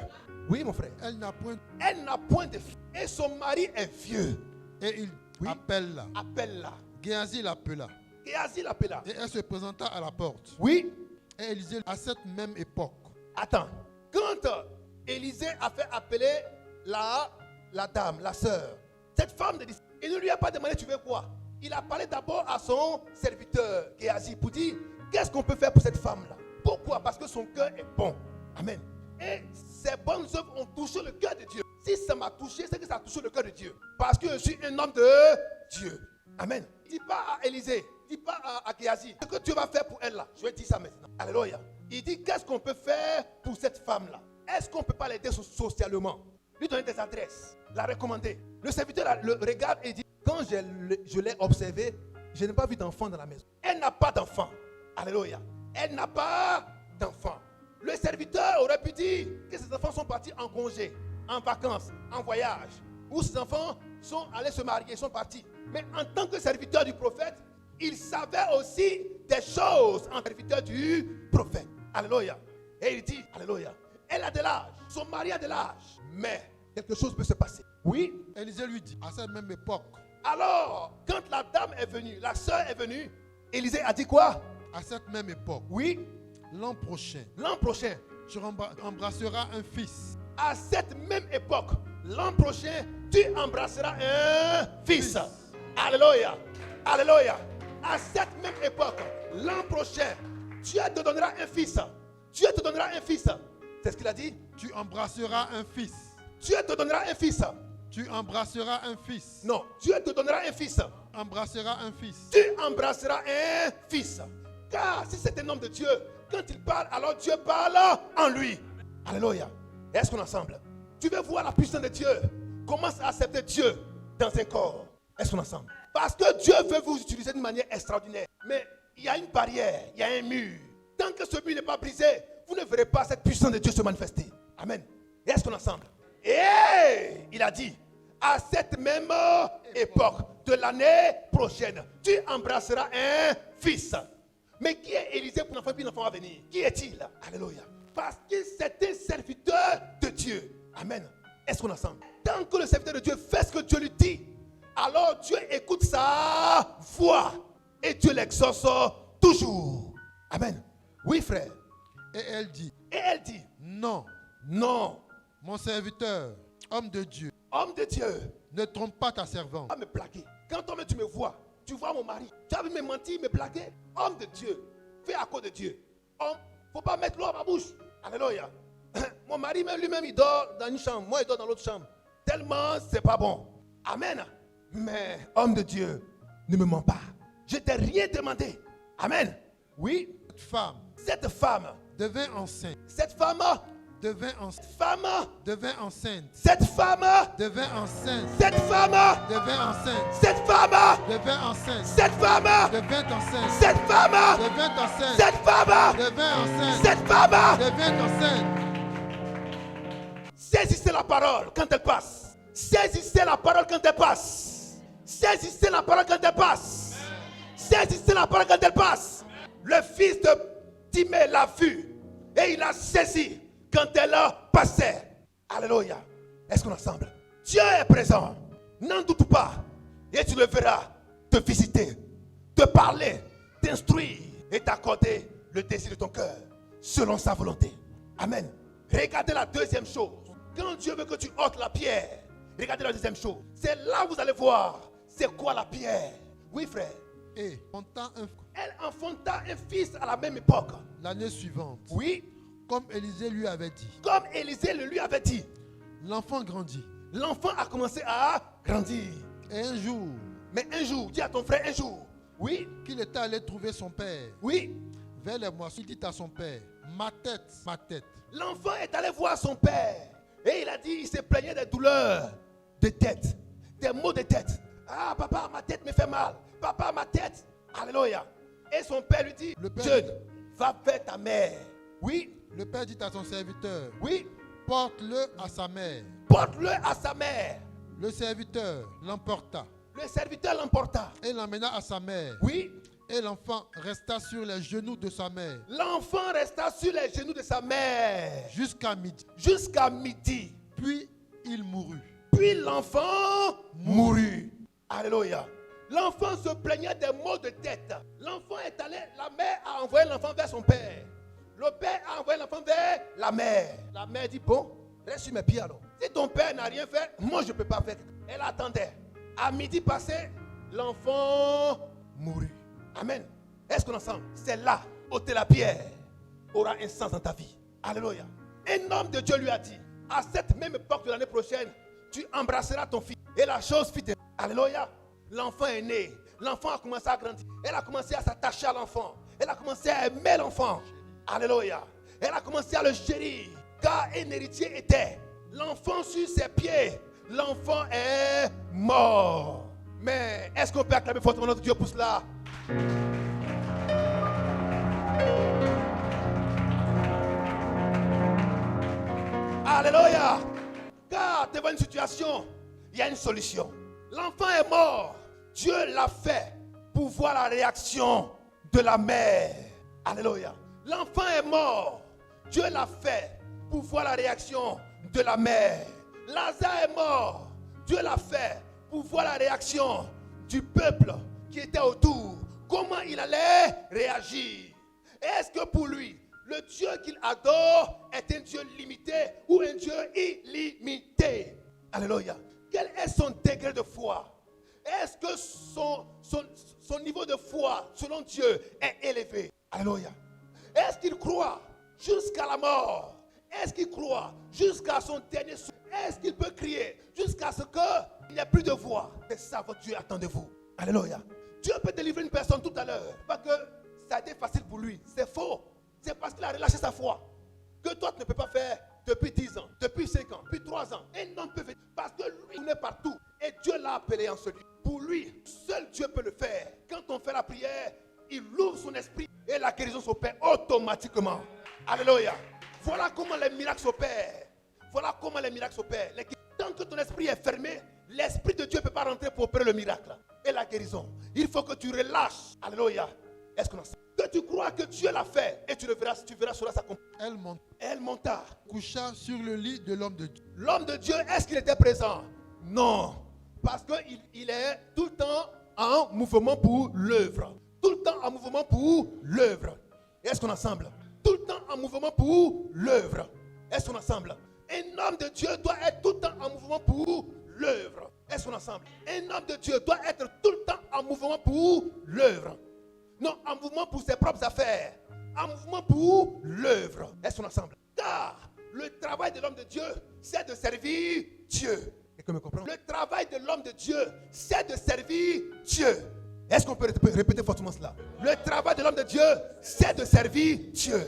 Oui, mon frère. Elle n'a point. Elle n'a point de fils. Et son mari est vieux. Et il Oui. appelle-la. Appelle-la. Géasi l'appela. Géasi l'appela. Et elle se présenta à la porte. Oui. Et Élisée, à cette même époque, Attends. Quand Élisée a fait appeler la dame, la sœur, cette femme de distinction, il ne lui a pas demandé tu veux quoi. Il a parlé d'abord à son serviteur Géasi pour dire qu'est-ce qu'on peut faire pour cette femme-là. Pourquoi? Parce que son cœur est bon. Amen. Et ces bonnes œuvres ont touché le cœur de Dieu. Si ça m'a touché, c'est que ça a touché le cœur de Dieu. Parce que je suis un homme de Dieu. Amen. Dis pas à Élisée, dis pas à Géasi, ce que Dieu va faire pour elle là, je vais dire ça maintenant. Alléluia. Il dit, qu'est-ce qu'on peut faire pour cette femme-là? Est-ce qu'on ne peut pas l'aider socialement? Lui donner des adresses, la recommander. Le serviteur le regarde et dit, quand je l'ai observé, je n'ai pas vu d'enfant dans la maison. Elle n'a pas d'enfant. Alléluia. Elle n'a pas d'enfant. Le serviteur aurait pu dire que ses enfants sont partis en congé, en vacances, en voyage. Ou ses enfants sont allés se marier, sont partis. Mais en tant que serviteur du prophète, il savait aussi des choses en serviteur du prophète. Alléluia. Et il dit, alléluia, elle a de l'âge, son mari a de l'âge. Mais quelque chose peut se passer. Oui. Élisée lui dit, à cette même époque, Alors, quand la dame est venue, la sœur est venue, Élisée a dit quoi? à cette même époque, Oui, l'an prochain, l'an prochain, tu embrasseras un fils. à cette même époque, l'an prochain, tu embrasseras un fils. Alléluia. Alléluia. À cette même époque, l'an prochain, Dieu te donnera un fils. Dieu te donnera un fils. C'est ce qu'il a dit. Tu embrasseras un fils. Dieu te donnera un fils. Tu embrasseras un fils. Non, Dieu te donnera un fils. Embrasseras un fils. Tu embrasseras un fils. Car si c'est un homme de Dieu, quand il parle, alors Dieu parle en lui. Alléluia. Est-ce qu'on est ensemble? Tu veux voir la puissance de Dieu? Commence à accepter Dieu dans un corps. Est-ce qu'on est ensemble? Parce que Dieu veut vous utiliser d'une manière extraordinaire. Mais il y a une barrière, il y a un mur. Tant que ce mur n'est pas brisé, vous ne verrez pas cette puissance de Dieu se manifester. Amen. Est-ce qu'on est ensemble? Et il a dit, à cette même époque de l'année prochaine, tu embrasseras un fils. Mais qui est Élisée pour l'enfant, puis l'enfant va venir? Qui est-il? Alléluia. Parce que c'est un serviteur de Dieu. Amen. Est-ce qu'on est ensemble? Tant que le serviteur de Dieu fait ce que Dieu lui dit, alors Dieu écoute sa voix et Dieu l'exauce toujours. Amen. Oui, frère. Et elle dit, Et elle dit, non, non, mon serviteur, homme de Dieu, homme de Dieu, ne trompe pas ta servante. va me plaquer. Quand toi-même tu me vois, tu vois mon mari, tu as vu me mentir, me plaquer. Homme de Dieu, fais à cause de Dieu. Homme, faut pas mettre l'eau à ma bouche. Alléluia. Mon mari même lui-même il dort dans une chambre, moi il dort dans l'autre chambre. Tellement c'est pas bon. Amen. Mais homme de Dieu, ne me mens pas. Je t'ai rien demandé. Amen. Oui, Cette femme cette femme, devint enceinte. cette femme, Devint enceinte. femme, Devint enceinte. cette femme, Devint enceinte. cette femme, Devint enceinte. cette femme, Devint enceinte. cette femme, Devint enceinte. cette femme, Devint enceinte. cette femme, Devint enceinte. cette femme. Devint enceinte. Saisissez la parole quand elle passe. Saisissez la parole quand elle passe. Saisissez la parole quand elle passe. Saisissez la parole quand elle passe. Le fils de Timée l'a vu et il a saisi quand elle passait. Alléluia. Est-ce qu'on est ensemble? Dieu est présent. N'en doute pas. Et tu le verras te visiter, te parler, t'instruire et t'accorder le désir de ton cœur selon sa volonté. Amen. Regardez la deuxième chose. Quand Dieu veut que tu ôtes la pierre, regardez la deuxième chose. C'est là où vous allez voir c'est quoi la pierre. Oui, frère. Et montant Elle enfanta un fils à la même époque. l'année suivante, Oui, comme Élisée lui avait dit, comme Élisée le lui avait dit. l'enfant grandit. L'enfant a commencé à grandir. Et un jour, Mais un jour, dis à ton frère un jour. Oui, qu'il était allé trouver son père, oui. vers les moissons, il dit à son père, ma tête, ma tête. L'enfant est allé voir son père. Et il a dit, il se plaignait des douleurs de tête, des maux de tête. Ah, papa, ma tête me fait mal. Papa, ma tête. Alléluia. Et son père lui dit, Le père Dieu, dit- va vers ta mère. Oui, Le père dit à son serviteur, oui. porte-le à sa mère. Porte-le à sa mère. Le serviteur l'emporta Le serviteur l'emporta. et l'emmena à sa mère. Oui. Et l'enfant resta sur les genoux de sa mère L'enfant resta sur les genoux de sa mère jusqu'à midi. jusqu'à midi. Puis il mourut. Puis l'enfant mourut. Alléluia. L'enfant se plaignait des maux de tête. L'enfant est allé, la mère a envoyé l'enfant vers son père. Le père a envoyé l'enfant vers la mère. La mère dit, bon, reste sur mes pieds alors. Si ton père n'a rien fait, moi je ne peux pas faire. Elle attendait. À midi passé, l'enfant mourut. Amen. Est-ce qu'on est ensemble? C'est là, ôter la pierre aura un sens dans ta vie. Alléluia. Un homme de Dieu lui a dit, à cette même époque de l'année prochaine, tu embrasseras ton fils. Et la chose fit. Alléluia. L'enfant est né. l'enfant a commencé à grandir. Elle a commencé à s'attacher à l'enfant. Elle a commencé à aimer l'enfant. Alléluia. Elle a commencé à le chérir. Car un héritier était. L'enfant sur ses pieds. L'enfant est mort. Mais est-ce qu'on peut acclamer fortement notre Dieu pour cela? Alléluia. Car devant une situation, il y a une solution. L'enfant est mort. Dieu l'a fait pour voir la réaction de la mère. Alléluia. L'enfant est mort. Dieu l'a fait pour voir la réaction de la mère. Lazare est mort. Dieu l'a fait pour voir la réaction du peuple qui était autour. Comment il allait réagir. Est-ce que pour lui, le Dieu qu'il adore est un Dieu limité ou un Dieu illimité? Alléluia. Quel est son degré de foi? Est-ce que son niveau de foi, selon Dieu, est élevé? Alléluia. Est-ce qu'il croit jusqu'à la mort? Est-ce qu'il croit jusqu'à son dernier souffle? Est-ce qu'il peut crier jusqu'à ce qu'il n'y ait plus de voix? C'est ça votre Dieu attend de vous. Alléluia. Dieu peut délivrer une personne tout à l'heure. Pas que ça a été facile pour lui. C'est faux. C'est parce qu'il a relâché sa foi. Que toi tu ne peux pas faire depuis 10 ans, depuis 5 ans, depuis 3 ans. Un homme peut faire. Parce que lui, il est partout. Et Dieu l'a appelé en celui. Pour lui, seul Dieu peut le faire. Quand on fait la prière, il ouvre son esprit et la guérison s'opère automatiquement. Alléluia. Voilà comment les miracles s'opèrent. Voilà comment les miracles s'opèrent. Tant que ton esprit est fermé, l'esprit de Dieu ne peut pas rentrer pour opérer le miracle et la guérison. Il faut que tu relâches. Alléluia. Est-ce qu'on a ça? Que tu crois que Dieu l'a fait et tu verras cela s'accomplir. Elle monta. Coucha sur le lit de l'homme de Dieu. L'homme de Dieu, est-ce qu'il était présent? Non. Parce qu'il est tout le temps en mouvement pour l'œuvre. Tout le temps en mouvement pour l'œuvre. Est-ce qu'on est ensemble? Tout le temps en mouvement pour l'œuvre. Est-ce qu'on est ensemble? Un homme de Dieu doit être tout le temps en mouvement pour l'œuvre. Est-ce qu'on est ensemble? Un homme de Dieu doit être tout le temps en mouvement pour l'œuvre. Non, en mouvement pour ses propres affaires. En mouvement pour l'œuvre. Est-ce qu'on est ensemble? Car le travail de l'homme de Dieu, c'est de servir Dieu. Quelqu'un me comprend? Le travail de l'homme de Dieu, c'est de servir Dieu. Est-ce qu'on peut répéter fortement cela? Le travail de l'homme de Dieu, c'est de servir Dieu.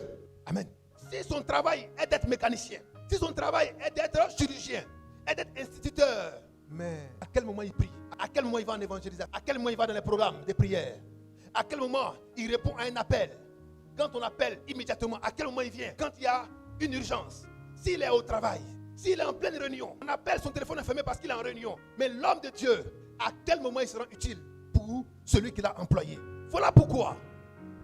Amen. Si son travail est d'être mécanicien, si son travail est d'être chirurgien, est d'être instituteur, mais à quel moment il prie? À quel moment il va en évangélisation? À quel moment il va dans les programmes de prière? À quel moment il répond à un appel? Quand on appelle immédiatement, à quel moment il vient? Quand il y a une urgence. S'il est au travail, s'il est en pleine réunion, on appelle, son téléphone est fermé parce qu'il est en réunion. Mais l'homme de Dieu, à quel moment il sera utile pour celui qu'il a employé? Voilà pourquoi,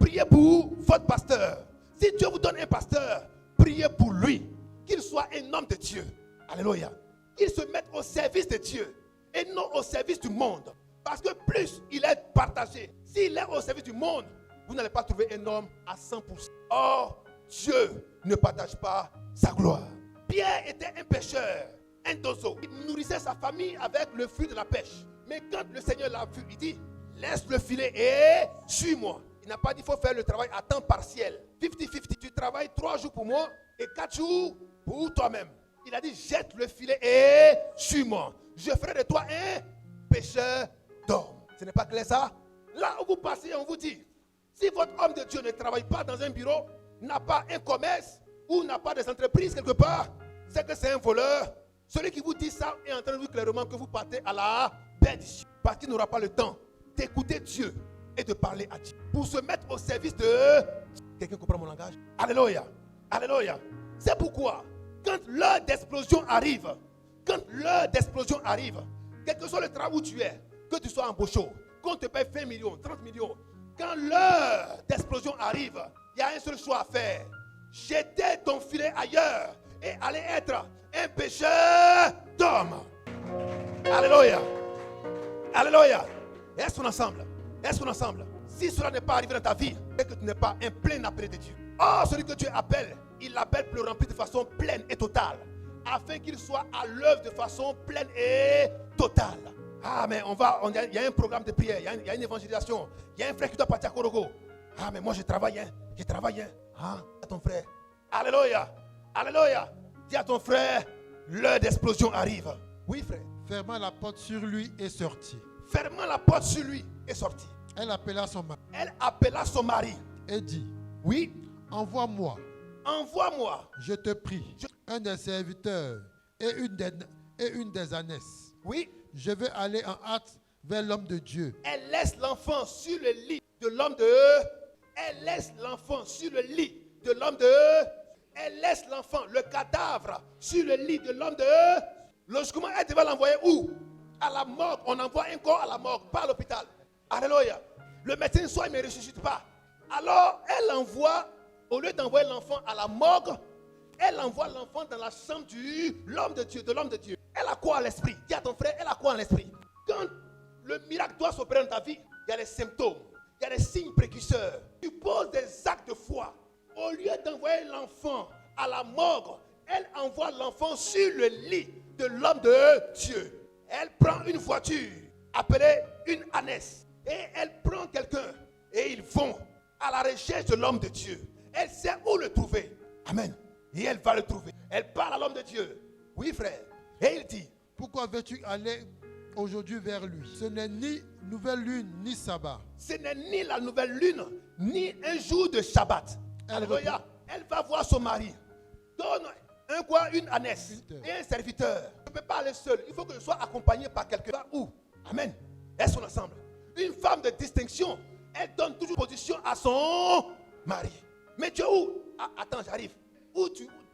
priez pour votre pasteur. Si Dieu vous donne un pasteur, priez pour lui. Qu'il soit un homme de Dieu. Alléluia. Qu'il se mette au service de Dieu et non au service du monde. Parce que plus il est partagé, s'il est au service du monde, vous n'allez pas trouver un homme à 100%. Or, Dieu ne partage pas sa gloire. Pierre était un pêcheur, un dozo. Il nourrissait sa famille avec le fruit de la pêche. Mais quand le Seigneur l'a vu, il dit, laisse le filet et suis-moi. Il n'a pas dit qu'il faut faire le travail à temps partiel. 50-50. Tu travailles 3 jours pour moi et 4 jours pour toi-même. Il a dit, jette le filet et suis-moi. Je ferai de toi un pêcheur d'hommes. Ce n'est pas clair ça? Là où vous passez, on vous dit, si votre homme de Dieu ne travaille pas dans un bureau, n'a pas un commerce ou n'a pas des entreprises quelque part, c'est que c'est un voleur. Celui qui vous dit ça est en train de vous dire clairement que vous partez à la perdition. Parce qu'il n'aura pas le temps d'écouter Dieu et de parler à Dieu. Pour se mettre au service de... Quelqu'un comprend mon langage? Alléluia. Alléluia. C'est pourquoi, quand l'heure d'explosion arrive, quel que soit le travail où tu es, que tu sois embauché, qu'on te paye 20 millions, 30 millions, quand l'heure d'explosion arrive, il y a un seul choix à faire. Jeter ton filet ailleurs et aller être un pêcheur d'hommes. Alléluia. Alléluia. Est-ce qu'on est ensemble? Est-ce qu'on est ensemble? Si cela n'est pas arrivé dans ta vie, c'est que tu n'es pas un plein appelé de Dieu. Or, celui que Dieu appelle, il l'appelle pour le remplir de façon pleine et totale, afin qu'il soit à l'œuvre de façon pleine et totale. Ah, mais il y a un programme de prière, il y a une évangélisation, il y a un frère qui doit partir à Korogo. Ah, mais moi je travaille, Ah, à ton frère. Alléluia. Alléluia. Dis à ton frère, l'heure d'explosion arrive. Oui, frère. Ferma la porte sur lui et sortit. fermant la porte sur lui, est sortie. Elle appela son mari Elle appela son mari. et dit, Oui, envoie-moi, envoie-moi. je te prie, un des serviteurs et une des ânesses. Oui, Je veux aller en hâte vers l'homme de Dieu. elle laisse l'enfant sur le lit de l'homme de... Elle laisse l'enfant sur le lit de l'homme de... Elle laisse l'enfant, le cadavre, sur le lit de l'homme de... Logiquement, elle devait l'envoyer où? À la morgue. On envoie un corps à la morgue, pas à l'hôpital. Alléluia. Le médecin soit il ne ressuscite pas. Alors, elle envoie, au lieu d'envoyer l'enfant à la morgue, elle envoie l'enfant dans la chambre de l'homme de Dieu, Elle a quoi à l'esprit? Dis à ton frère, elle a quoi à l'esprit? Quand le miracle doit s'opérer dans ta vie, il y a les symptômes, il y a les signes précurseurs. Tu poses des actes de foi. Au lieu d'envoyer l'enfant à la morgue, elle envoie l'enfant sur le lit de l'homme de Dieu. Elle prend une voiture appelée une ânesse et elle prend quelqu'un et ils vont à la recherche de l'homme de Dieu. Elle sait où le trouver. Amen. Et elle va le trouver. Elle parle à l'homme de Dieu. Oui, frère. Et il dit, Pourquoi veux-tu aller aujourd'hui vers lui? Ce n'est ni nouvelle lune, ni sabbat. ce n'est ni la nouvelle lune, ni un jour de Shabbat. Alléluia. Elle va voir son mari. Donne une ânesse et un serviteur. Je ne peux pas aller seul. Il faut que je sois accompagné par quelqu'un. Où? Amen. Elles sont ensemble. Une femme de distinction, elle donne toujours position à son mari. Mais tu es où? Ah, attends, j'arrive.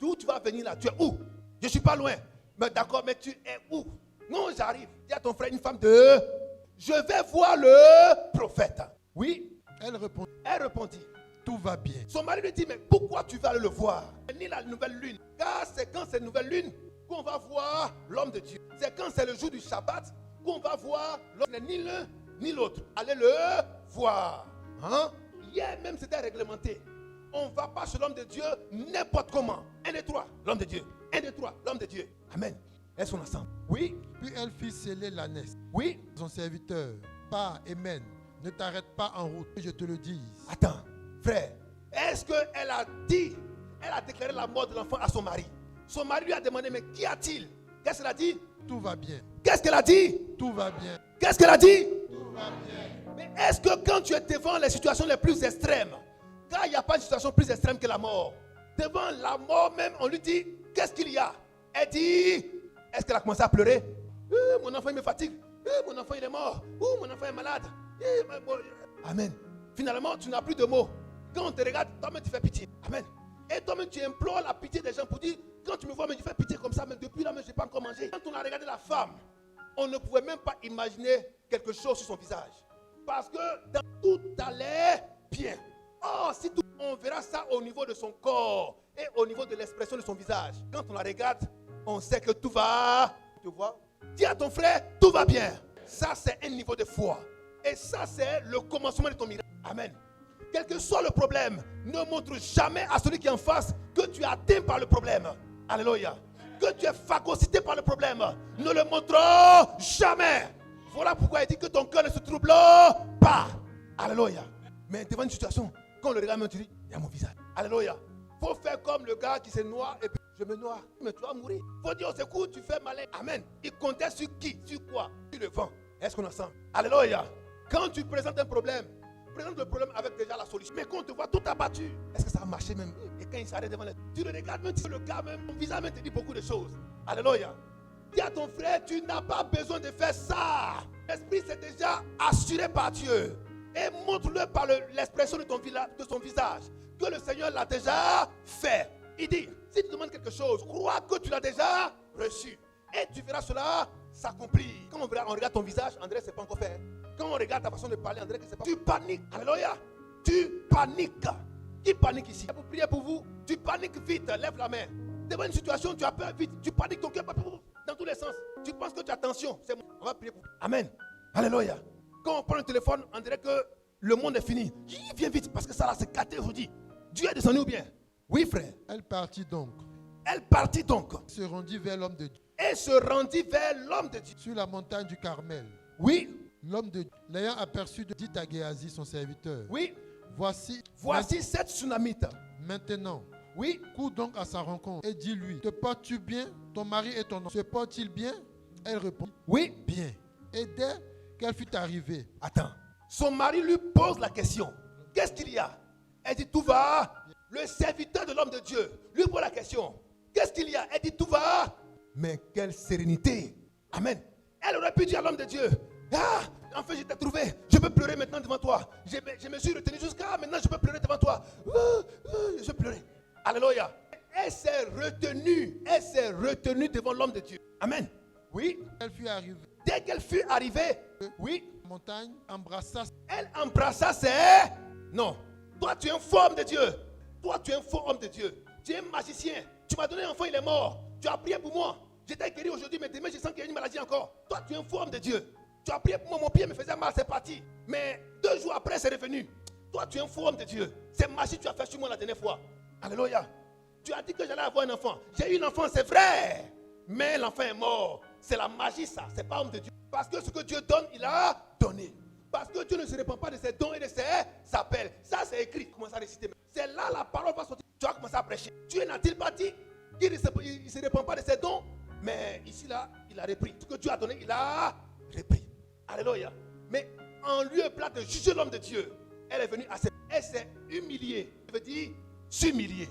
D'où tu vas venir là? Tu es où? Je ne suis pas loin. Mais d'accord, mais tu es où? Non, j'arrive. Dis à ton frère, une femme de... Je vais voir le prophète. Oui. Elle répondit, Elle répondit. tout va bien. Son mari lui dit, mais pourquoi tu vas aller le voir? Ni la nouvelle lune. Car c'est quand c'est nouvelle lune qu'on va voir l'homme de Dieu. C'est quand c'est le jour du Shabbat qu'on va voir l'homme. Ni l'un ni l'autre. Allez le voir. Hein? Hier même c'était réglementé. On ne va pas chez l'homme de Dieu n'importe comment. 1, 2, 3, l'homme de Dieu. 1, 2, 3, l'homme de Dieu. Amen. Elles sont ensemble. Oui, Puis elle fit sceller l'ânesse. oui. Son serviteur, pars et mène. Ne t'arrête pas en route, que je te le dise. Attends, frère. Est-ce qu'elle a dit, elle a déclaré la mort de l'enfant à son mari? Son mari lui a demandé, mais qu'y a-t-il? Qu'est-ce qu'elle a dit? Tout va bien. Qu'est-ce qu'elle a dit? Tout va bien. Qu'est-ce qu'elle a dit? Tout va bien. Mais est-ce que quand tu es devant les situations les plus extrêmes, car il n'y a pas de situation plus extrême que la mort, devant la mort même, on lui dit, qu'est-ce qu'il y a? Elle dit, est-ce qu'elle a commencé à pleurer? Mon enfant il me fatigue. Mon enfant il est mort. Mon enfant est malade. Amen. Finalement, tu n'as plus de mots. Quand on te regarde, toi-même tu fais pitié. Amen. Et toi-même tu implores la pitié des gens pour dire, quand tu me vois, mais tu fais pitié comme ça, mais depuis là, mais je n'ai pas encore mangé. Quand on a regardé la femme, on ne pouvait même pas imaginer quelque chose sur son visage. Parce que dans tout allait bien. Oh, si tout, on verra ça au niveau de son corps et au niveau de l'expression de son visage. Quand on la regarde, on sait que tout va. Tu vois? Dis à ton frère, tout va bien. Ça, c'est un niveau de foi. Et ça, c'est le commencement de ton miracle. Amen. Quel que soit le problème, ne montre jamais à celui qui est en face que tu es atteint par le problème. Alléluia. Que tu es phagocyté par le problème. Ne le montre jamais. Voilà pourquoi il dit que ton cœur ne se trouble pas. Alléluia. Mais devant une situation, quand on le regarde, tu dis, il y a mon visage. Alléluia. Faut faire comme le gars qui se noie et puis je me noie. Mais tu vas mourir. Faut dire au secours, tu fais malin. Amen. Il comptait sur qui? Sur quoi? Sur le vent. Est-ce qu'on est ensemble? Alléluia. Quand tu présentes un problème, présente le problème avec déjà la solution. Mais quand on te voit tout abattu, est-ce que ça a marché même? Et quand il s'arrête devant les... Tu le regardes même, le gars même, ton visage même te dit beaucoup de choses. Alléluia. Dis à ton frère, tu n'as pas besoin de faire ça. L'esprit c'est déjà assuré par Dieu. Et montre-le par l'expression de son visage que le Seigneur l'a déjà fait. Il dit, si tu demandes quelque chose, crois que tu l'as déjà reçu. Et tu verras cela s'accomplir. Quand on regarde ton visage, André, c'est pas encore fait. Quand on regarde ta façon de parler, André, c'est pas. Tu paniques. Alléluia. Tu paniques. Qui panique ici? Pour prier pour vous, tu paniques vite. Lève la main. Devant une situation, tu as peur vite. Tu paniques ton cœur dans tous les sens. Tu penses que tu as tension. C'est bon. On va prier pour vous. Amen. Alléluia. Quand on prend le téléphone, on dirait que le monde est fini. Viens vite parce que ça là, c'est gâté aujourd'hui. Dieu est descendu ou bien? Oui, frère. Elle partit donc. Elle partit donc. Se rendit vers l'homme de Dieu. Et se rendit vers l'homme de Dieu. Sur la montagne du Carmel. Oui. L'homme de Dieu, l'ayant aperçu, dit à Géasi, son serviteur. Oui. Voici cette tsunamite. Maintenant. Oui. Cours donc à sa rencontre et dis-lui, te portes-tu bien? Ton mari et ton enfant se portent-ils bien? Elle répond, oui. Bien. Et dès qu'elle fût arrivée. Attends. Son mari lui pose la question. Qu'est-ce qu'il y a? Elle dit tout va. Le serviteur de l'homme de Dieu lui pose la question. Qu'est-ce qu'il y a? Elle dit tout va. Mais quelle sérénité. Amen. Elle aurait pu dire à l'homme de Dieu, ah, enfin je t'ai trouvé. Je peux pleurer maintenant devant toi. Je me suis retenu jusqu'à maintenant, je peux pleurer devant toi. Je pleurais. Alléluia. Elle s'est retenue devant l'homme de Dieu. Amen. Oui. Elle fut arrivée. Dès qu'elle fut arrivée, oui, La montagne embrassa. elle embrassa ses... Non. Toi, tu es un faux homme de Dieu. Toi, tu es un faux homme de Dieu. Tu es un magicien. Tu m'as donné un enfant, il est mort. Tu as prié pour moi. J'étais guéri aujourd'hui, mais demain, je sens qu'il y a une maladie encore. Toi, tu es un faux homme de Dieu. Tu as prié pour moi, mon pied me faisait mal, c'est parti. Mais 2 jours après, c'est revenu. Toi, tu es un faux homme de Dieu. C'est magie que tu as fait sur moi la dernière fois. Alléluia. Tu as dit que j'allais avoir un enfant. J'ai eu un enfant, c'est vrai. Mais l'enfant est mort. C'est la magie, ça. C'est pas homme de Dieu. Parce que ce que Dieu donne, il a donné. Parce que Dieu ne se répand pas de ses dons et de ses appels. Ça, c'est écrit. Commence à réciter. C'est là la parole va sortir. Tu vas commencer à prêcher. Dieu n'a-t-il pas dit qu'il ne se répand pas de ses dons? Mais ici, là, il a repris. Ce que Dieu a donné, il a repris. Alléluia. Mais en lieu plat de juger l'homme de Dieu, elle est venue à ses... Elle s'est humiliée. Ça veut dire s'humilier.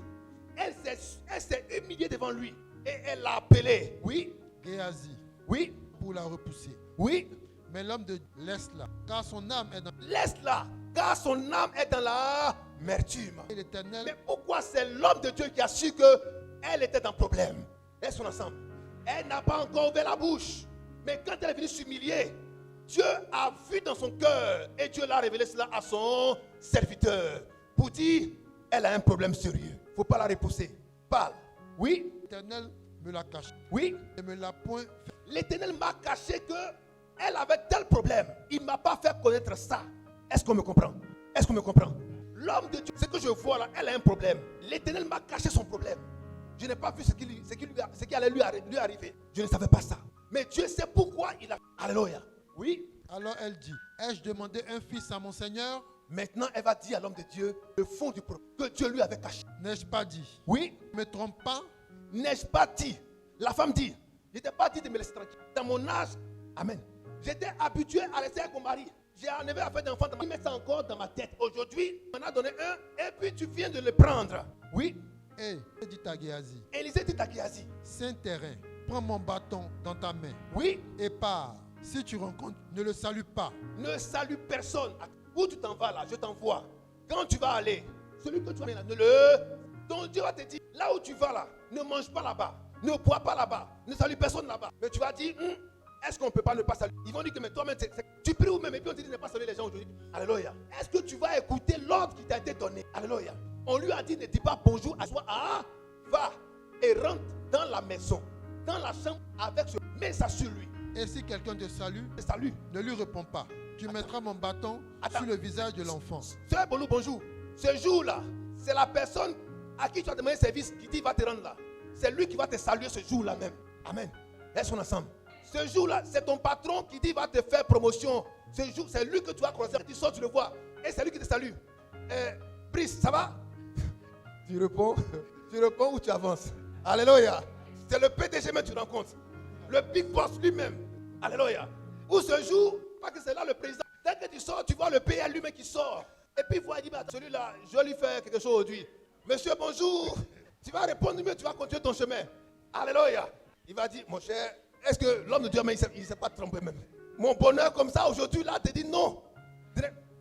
Elle s'est humiliée devant lui. Et elle l'a appelé. Oui. Géasi. Oui. Pour la repousser. Oui. Mais l'homme de Dieu, laisse-la, car son âme est dans... Laisse-la, car son âme est dans la amertume. Et l'Éternel... Mais pourquoi c'est l'homme de Dieu qui a su qu'elle était dans problème? Laisse-nous ensemble. Elle n'a pas encore ouvert la bouche. Mais quand elle est venue s'humilier, Dieu a vu dans son cœur. Et Dieu l'a révélé cela à son serviteur. Pour dire, elle a un problème sérieux. Il ne faut pas la repousser. Parle. Oui. L'Éternel me l'a caché. Oui. Et me l'a point fait. L'Éternel m'a caché qu'elle avait tel problème. Il ne m'a pas fait connaître ça. Est-ce qu'on me comprend? Est-ce qu'on me comprend? L'homme de Dieu, ce que je vois là, elle a un problème. L'Éternel m'a caché son problème. Je n'ai pas vu ce qui allait lui arriver. Je ne savais pas ça. Mais Dieu sait pourquoi il a... Alléluia. Oui. Alors elle dit, ai-je demandé un fils à mon Seigneur? Maintenant, elle va dire à l'homme de Dieu le fond du problème que Dieu lui avait caché. N'ai-je pas dit? Oui. Ne me trompe pas. N'ai-je pas dit? La femme dit, je n'étais pas dit de me laisser tranquille. Dans mon âge, amen. J'étais habitué à rester avec mon mari. J'ai enlevé à faire d'enfants. Il met ça encore dans ma tête. Aujourd'hui, on en a donné un et puis tu viens de le prendre. Oui. Et dit à Géasi, Élisée dit à Géasi, Saint-Terrain, prends mon bâton dans ta main. oui, Et pars. Si tu rencontres, ne le salue pas. ne salue personne. Où tu t'en vas là, je t'envoie. Quand tu vas aller, celui que tu vas là, ne le... Donc Dieu va te dire, là où tu vas là, ne mange pas là-bas, ne bois pas là-bas, ne salue personne là-bas. Mais tu vas dire, est-ce qu'on ne peut pas ne pas saluer? Ils vont dire que mais toi-même, tu pries ou même, et puis on te dit de ne pas saluer les gens aujourd'hui. Alléluia. Est-ce que tu vas écouter l'ordre qui t'a été donné? Alléluia. On lui a dit, ne dis pas bonjour à soi. Ah, va et rentre dans la maison, dans la chambre avec ce... Mets ça sur lui. Et si quelqu'un te salue, Salut. ne lui réponds pas. Tu mettras mon bâton sur le visage de l'enfant. Sœur Bolou, bonjour. Ce jour-là, c'est la personne à qui tu as demandé service qui dit va te rendre là. C'est lui qui va te saluer ce jour-là même. Amen. Laisse-nous ensemble. Ce jour-là, c'est ton patron qui dit va te faire promotion. Ce jour, c'est lui que tu vas croiser. Tu sors, tu le vois. Et c'est lui qui te salue. Brice, ça va? Tu réponds ou tu avances? Alléluia. C'est le PDG même que tu rencontres. Le big boss lui-même. Alléluia. Ou ce jour, pas que c'est là le président. Dès que tu sors, tu vois le PL lui-même qui sort. Et puis il voit, il dit, celui-là, je vais lui faire quelque chose aujourd'hui. Monsieur, bonjour. Tu vas répondre, mais tu vas continuer ton chemin. Alléluia. Il va dire, mon cher, est-ce que l'homme de Dieu, il ne s'est pas trompé même? Mon bonheur comme ça aujourd'hui, là, te dit non.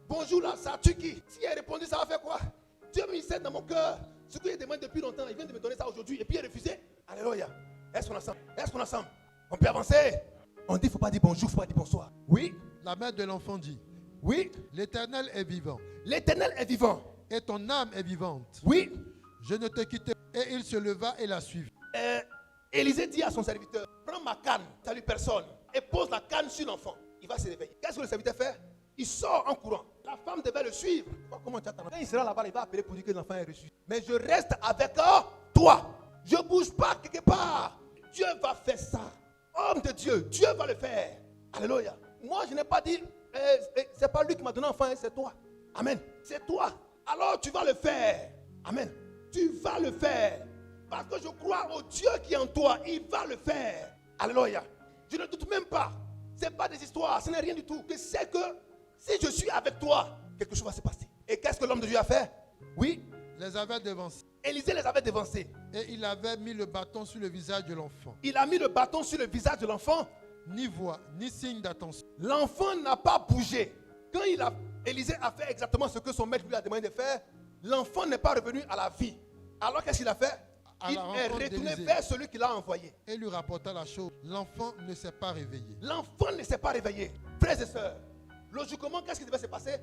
Bonjour, là, ça tue qui? Si il a répondu, ça va faire quoi? Dieu me sait dans mon cœur. Ce qu'il demande depuis longtemps, il vient de me donner ça aujourd'hui. Et puis il a refusé. Alléluia. Est-ce qu'on est ensemble? Est-ce qu'on est ensemble? On peut avancer. On dit, il ne faut pas dire bonjour, il ne faut pas dire bonsoir. Oui. La mère de l'enfant dit, Oui. l'Éternel est vivant. L'Éternel est vivant. Et ton âme est vivante. Oui. Je ne te quitterai. Et il se leva et la suivit. Élisée dit à son serviteur, prends ma canne, salue personne, et pose la canne sur l'enfant. Il va se réveiller. Qu'est-ce que le serviteur fait? Il sort en courant. La femme devait le suivre. Comment tu attends? Quand il sera là-bas, il va appeler pour dire que l'enfant est reçu. Mais je reste avec toi. Je ne bouge pas quelque part. Dieu va faire ça. Homme de Dieu, Dieu va le faire. Alléluia. Moi, je n'ai pas dit, c'est pas lui qui m'a donné l'enfant, c'est toi. Amen. C'est toi. Alors tu vas le faire. Amen. Tu vas le faire. Parce que je crois au Dieu qui est en toi. Il va le faire. Alléluia. Je ne doute même pas Ce n'est pas des histoires, ce n'est rien du tout. Je sais que si je suis avec toi, quelque chose va se passer. Et qu'est-ce que l'homme de Dieu a fait? Oui, Les avait devancés. Élisée les avait dévancés. Et il avait mis le bâton sur le visage de l'enfant. Il a mis le bâton sur le visage de l'enfant. Ni voix, ni signe d'attention. L'enfant n'a pas bougé. Quand Élisée a fait exactement ce que son maître lui a demandé de faire, l'enfant n'est pas revenu à la vie. Alors qu'est-ce qu'il a fait? À Il la est rencontre retourné d'Élisée. vers celui qui l'a envoyé. Et lui rapporta la chose. L'enfant ne s'est pas réveillé. L'enfant ne s'est pas réveillé. Frères et sœurs, logiquement, qu'est-ce qui devait se passer?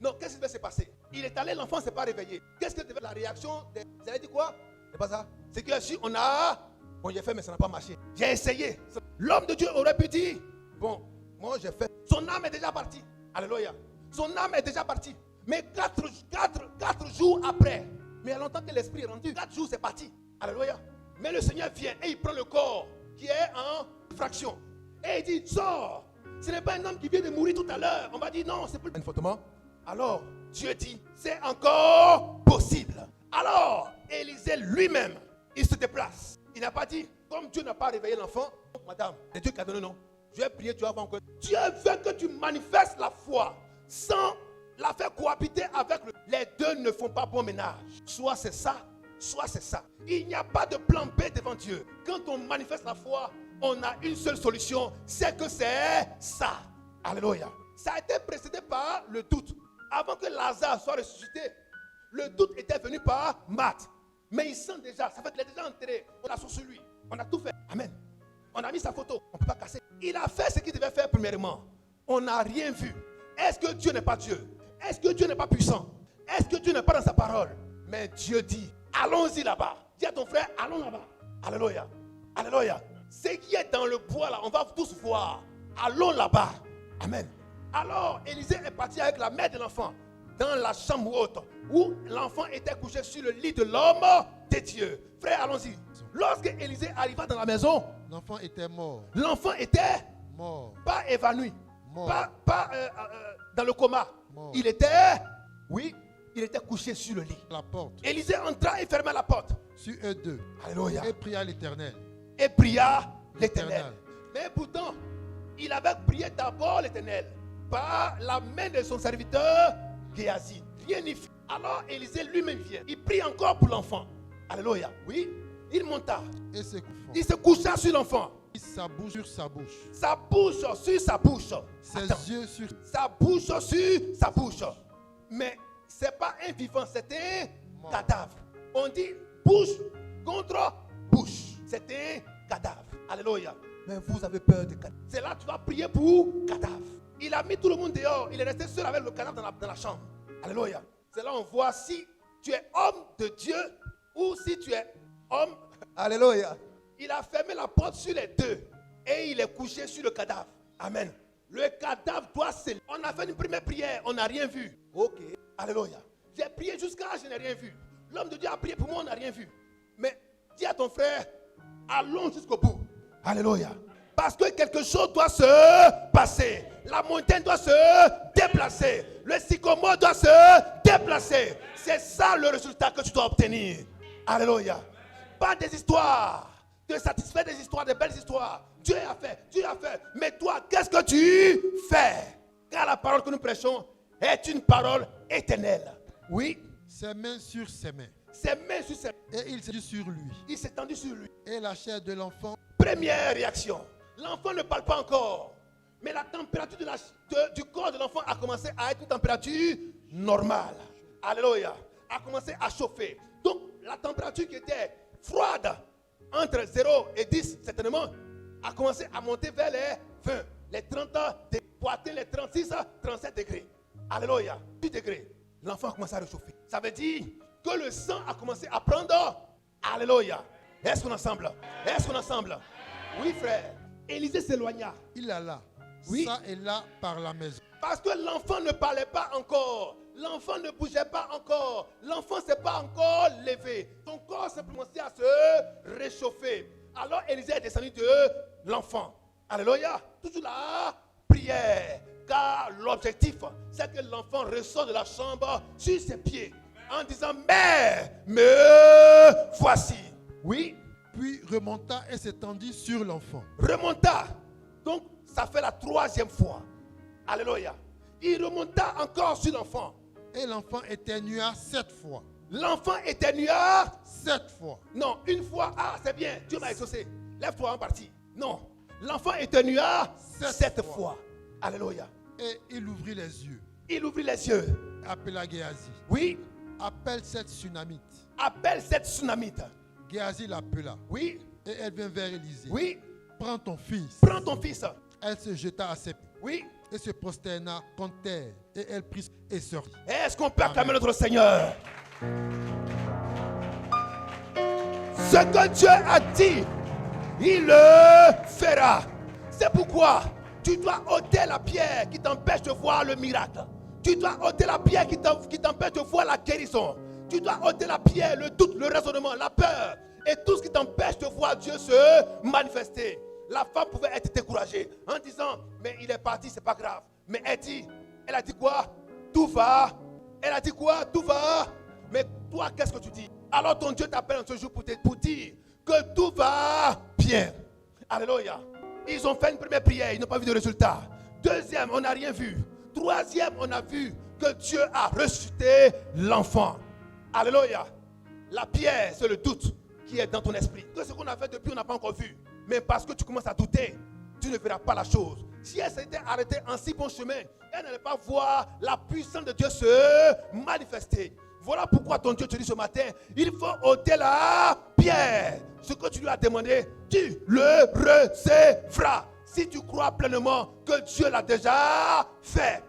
Non, qu'est-ce qui devait se passer? Il est allé, l'enfant ne s'est pas réveillé. Qu'est-ce que devait la réaction des... Vous avez dit quoi? C'est pas ça. C'est que si on a... Bon, j'ai fait, mais ça n'a pas marché. J'ai essayé. L'homme de Dieu aurait pu dire, bon, moi j'ai fait. Son âme est déjà partie. Alléluia. Son âme est déjà partie. Mais 4 jours après, mais elle entend que l'esprit est rendu. 4 jours, c'est parti. Alléluia. Mais le Seigneur vient et il prend le corps qui est en fraction. Et il dit, sors. Ce n'est pas un homme qui vient de mourir tout à l'heure. On va dire, non, c'est plus un fautement. Alors, Dieu dit, c'est encore possible. Alors, Élisée lui-même, il se déplace. Il n'a pas dit, comme Dieu n'a pas réveillé l'enfant, madame, c'est Dieu qui a donné le nom. Je vais prier, tu vas voir encore. Dieu veut que tu manifestes la foi sans la faire cohabiter avec le... Les deux ne font pas bon ménage. Soit c'est ça, soit c'est ça. Il n'y a pas de plan B devant Dieu. Quand on manifeste la foi, on a une seule solution, c'est que c'est ça. Alléluia. Ça a été précédé par le doute. Avant que Lazare soit ressuscité, le doute était venu par Marthe. Mais il sent déjà, ça fait qu'il est déjà enterré. On a sur lui, on a tout fait. Amen. On a mis sa photo, on ne peut pas casser. Il a fait ce qu'il devait faire premièrement. On n'a rien vu. Est-ce que Dieu n'est pas Dieu? Est-ce que Dieu n'est pas puissant? Est-ce que Dieu n'est pas dans sa parole? Mais Dieu dit, allons-y là-bas. Dis à ton frère, allons là-bas. Alléluia. Alléluia. Ce qui est dans le bois là, on va tous voir. Allons là-bas. Amen. Alors, Élisée est parti avec la mère de l'enfant dans la chambre haute où l'enfant était couché sur le lit de l'homme de Dieu. Frère, allons-y. Lorsque Élisée arriva dans la maison, L'enfant était mort. l'enfant était Mort. pas évanoui, Mort. pas dans le coma. Mort. Il était, oui, il était couché sur le lit. La porte. Élisée entra et ferma la porte. Sur eux deux. Alléluia. Et pria l'Éternel. Et pria l'Éternel. L'Éternel. Mais pourtant, il avait prié d'abord l'Éternel par la main de son serviteur Géasi. Rien n'y fit. Alors Élisée lui-même vient. Il prie encore pour l'enfant. Alléluia. Oui, il monta. Et se couchant. Il se coucha sur l'enfant. Sa bouche sur sa bouche. Sa bouche sur sa bouche. Ses Attends. yeux sur... Sa bouche sur sa bouche. Mais ce n'est pas un vivant, c'est un Mort. cadavre. On dit bouche contre bouche. C'est un cadavre. Alléluia. Mais vous avez peur de cadavre. C'est là que tu vas prier pour cadavre. Il a mis tout le monde dehors. Il est resté seul avec le cadavre dans la chambre. Alléluia. C'est là qu'on voit si tu es homme de Dieu ou si tu es homme. Alléluia. Il a fermé la porte sur les deux et il est couché sur le cadavre. Amen. Le cadavre doit se... On a fait une première prière, on n'a rien vu. Ok. Alléluia. J'ai prié jusqu'à là, je n'ai rien vu. L'homme de Dieu a prié pour moi, on n'a rien vu. Mais dis à ton frère, allons jusqu'au bout. Alléluia. Parce que quelque chose doit se passer. La montagne doit se déplacer. Le sycomore doit se déplacer. C'est ça le résultat que tu dois obtenir. Alléluia. Pas des histoires. Te satisfaire des histoires, des belles histoires. Dieu a fait, Dieu a fait. Mais toi, qu'est-ce que tu fais? Car la parole que nous prêchons est une parole éternelle. Oui. Ses mains sur ses mains. Ses mains sur ses mains. Et il s'est dit sur lui. Il s'est tendu sur lui. Et la chair de l'enfant. Première réaction. L'enfant ne parle pas encore. Mais la température du corps de l'enfant a commencé à être une température normale. Alléluia. A commencé à chauffer. Donc, la température qui était froide, entre 0 et 10, certainement, a commencé à monter vers les 20, les 30, pour atteindre les 36, 37 degrés. Alléluia. 10 degrés. L'enfant a commencé à réchauffer. Ça veut dire que le sang a commencé à prendre. Alléluia. Est-ce qu'on ensemble? Est-ce qu'on ensemble? Oui, frère. Élisée s'éloigna. Il alla. Oui. Ça et là par la maison. Parce que l'enfant ne parlait pas encore. L'enfant ne bougeait pas encore. L'enfant ne s'est pas encore levé. Son corps s'est commencé à se réchauffer. Alors Élisée est descendu de l'enfant. Alléluia. Toujours la prière. Car l'objectif, c'est que l'enfant ressort de la chambre sur ses pieds. En disant, mère, me voici. Oui. Puis remonta et s'étendit sur l'enfant. Remonta. Donc, ça fait la 3e fois. Alléluia. Il remonta encore sur l'enfant. Et l'enfant éternua 7 fois. L'enfant éternua. 7 fois. Non, une fois. Ah, c'est bien. Dieu m'a exaucé. Lève-toi en partie. Non. L'enfant éternua 7 fois. Alléluia. Et il ouvrit les yeux. Il ouvrit les yeux. Appela Géasi. Oui. Appelle cette Sunamite. Appelle cette Sunamite. Géasi l'appela. Oui. Et elle vint vers Élisée. Oui. Prends ton fils. Prends ton fils. Elle se jeta à ses pieds. Oui. Et se prosterna contre terre. Et elle prit et sortit. Est-ce qu'on peut acclamer notre Seigneur? Ce que Dieu a dit, il le fera. C'est pourquoi tu dois ôter la pierre qui t'empêche de voir le miracle. Tu dois ôter la pierre qui t'empêche de voir la guérison. Tu dois ôter la pierre, le doute, le raisonnement, la peur et tout ce qui t'empêche de voir Dieu se manifester. La femme pouvait être découragée en disant, mais il est parti, c'est pas grave. Mais elle a dit quoi? Tout va. Elle a dit quoi? Tout va. Mais toi, qu'est-ce que tu dis? Alors ton Dieu t'appelle en ce jour pour dire que tout va bien. Alléluia. Ils ont fait une première prière, ils n'ont pas vu de résultat. Deuxième, on n'a rien vu. Troisième, on a vu que Dieu a ressuscité l'enfant. Alléluia. La pierre, c'est le doute qui est dans ton esprit. Que ce qu'on a fait depuis, on n'a pas encore vu. Mais parce que tu commences à douter, tu ne verras pas la chose. Si elle s'était arrêtée en si bon chemin, elle n'allait pas voir la puissance de Dieu se manifester. Voilà pourquoi ton Dieu te dit ce matin, il faut ôter la pierre. Ce que tu lui as demandé, tu le recevras. Si tu crois pleinement que Dieu l'a déjà fait.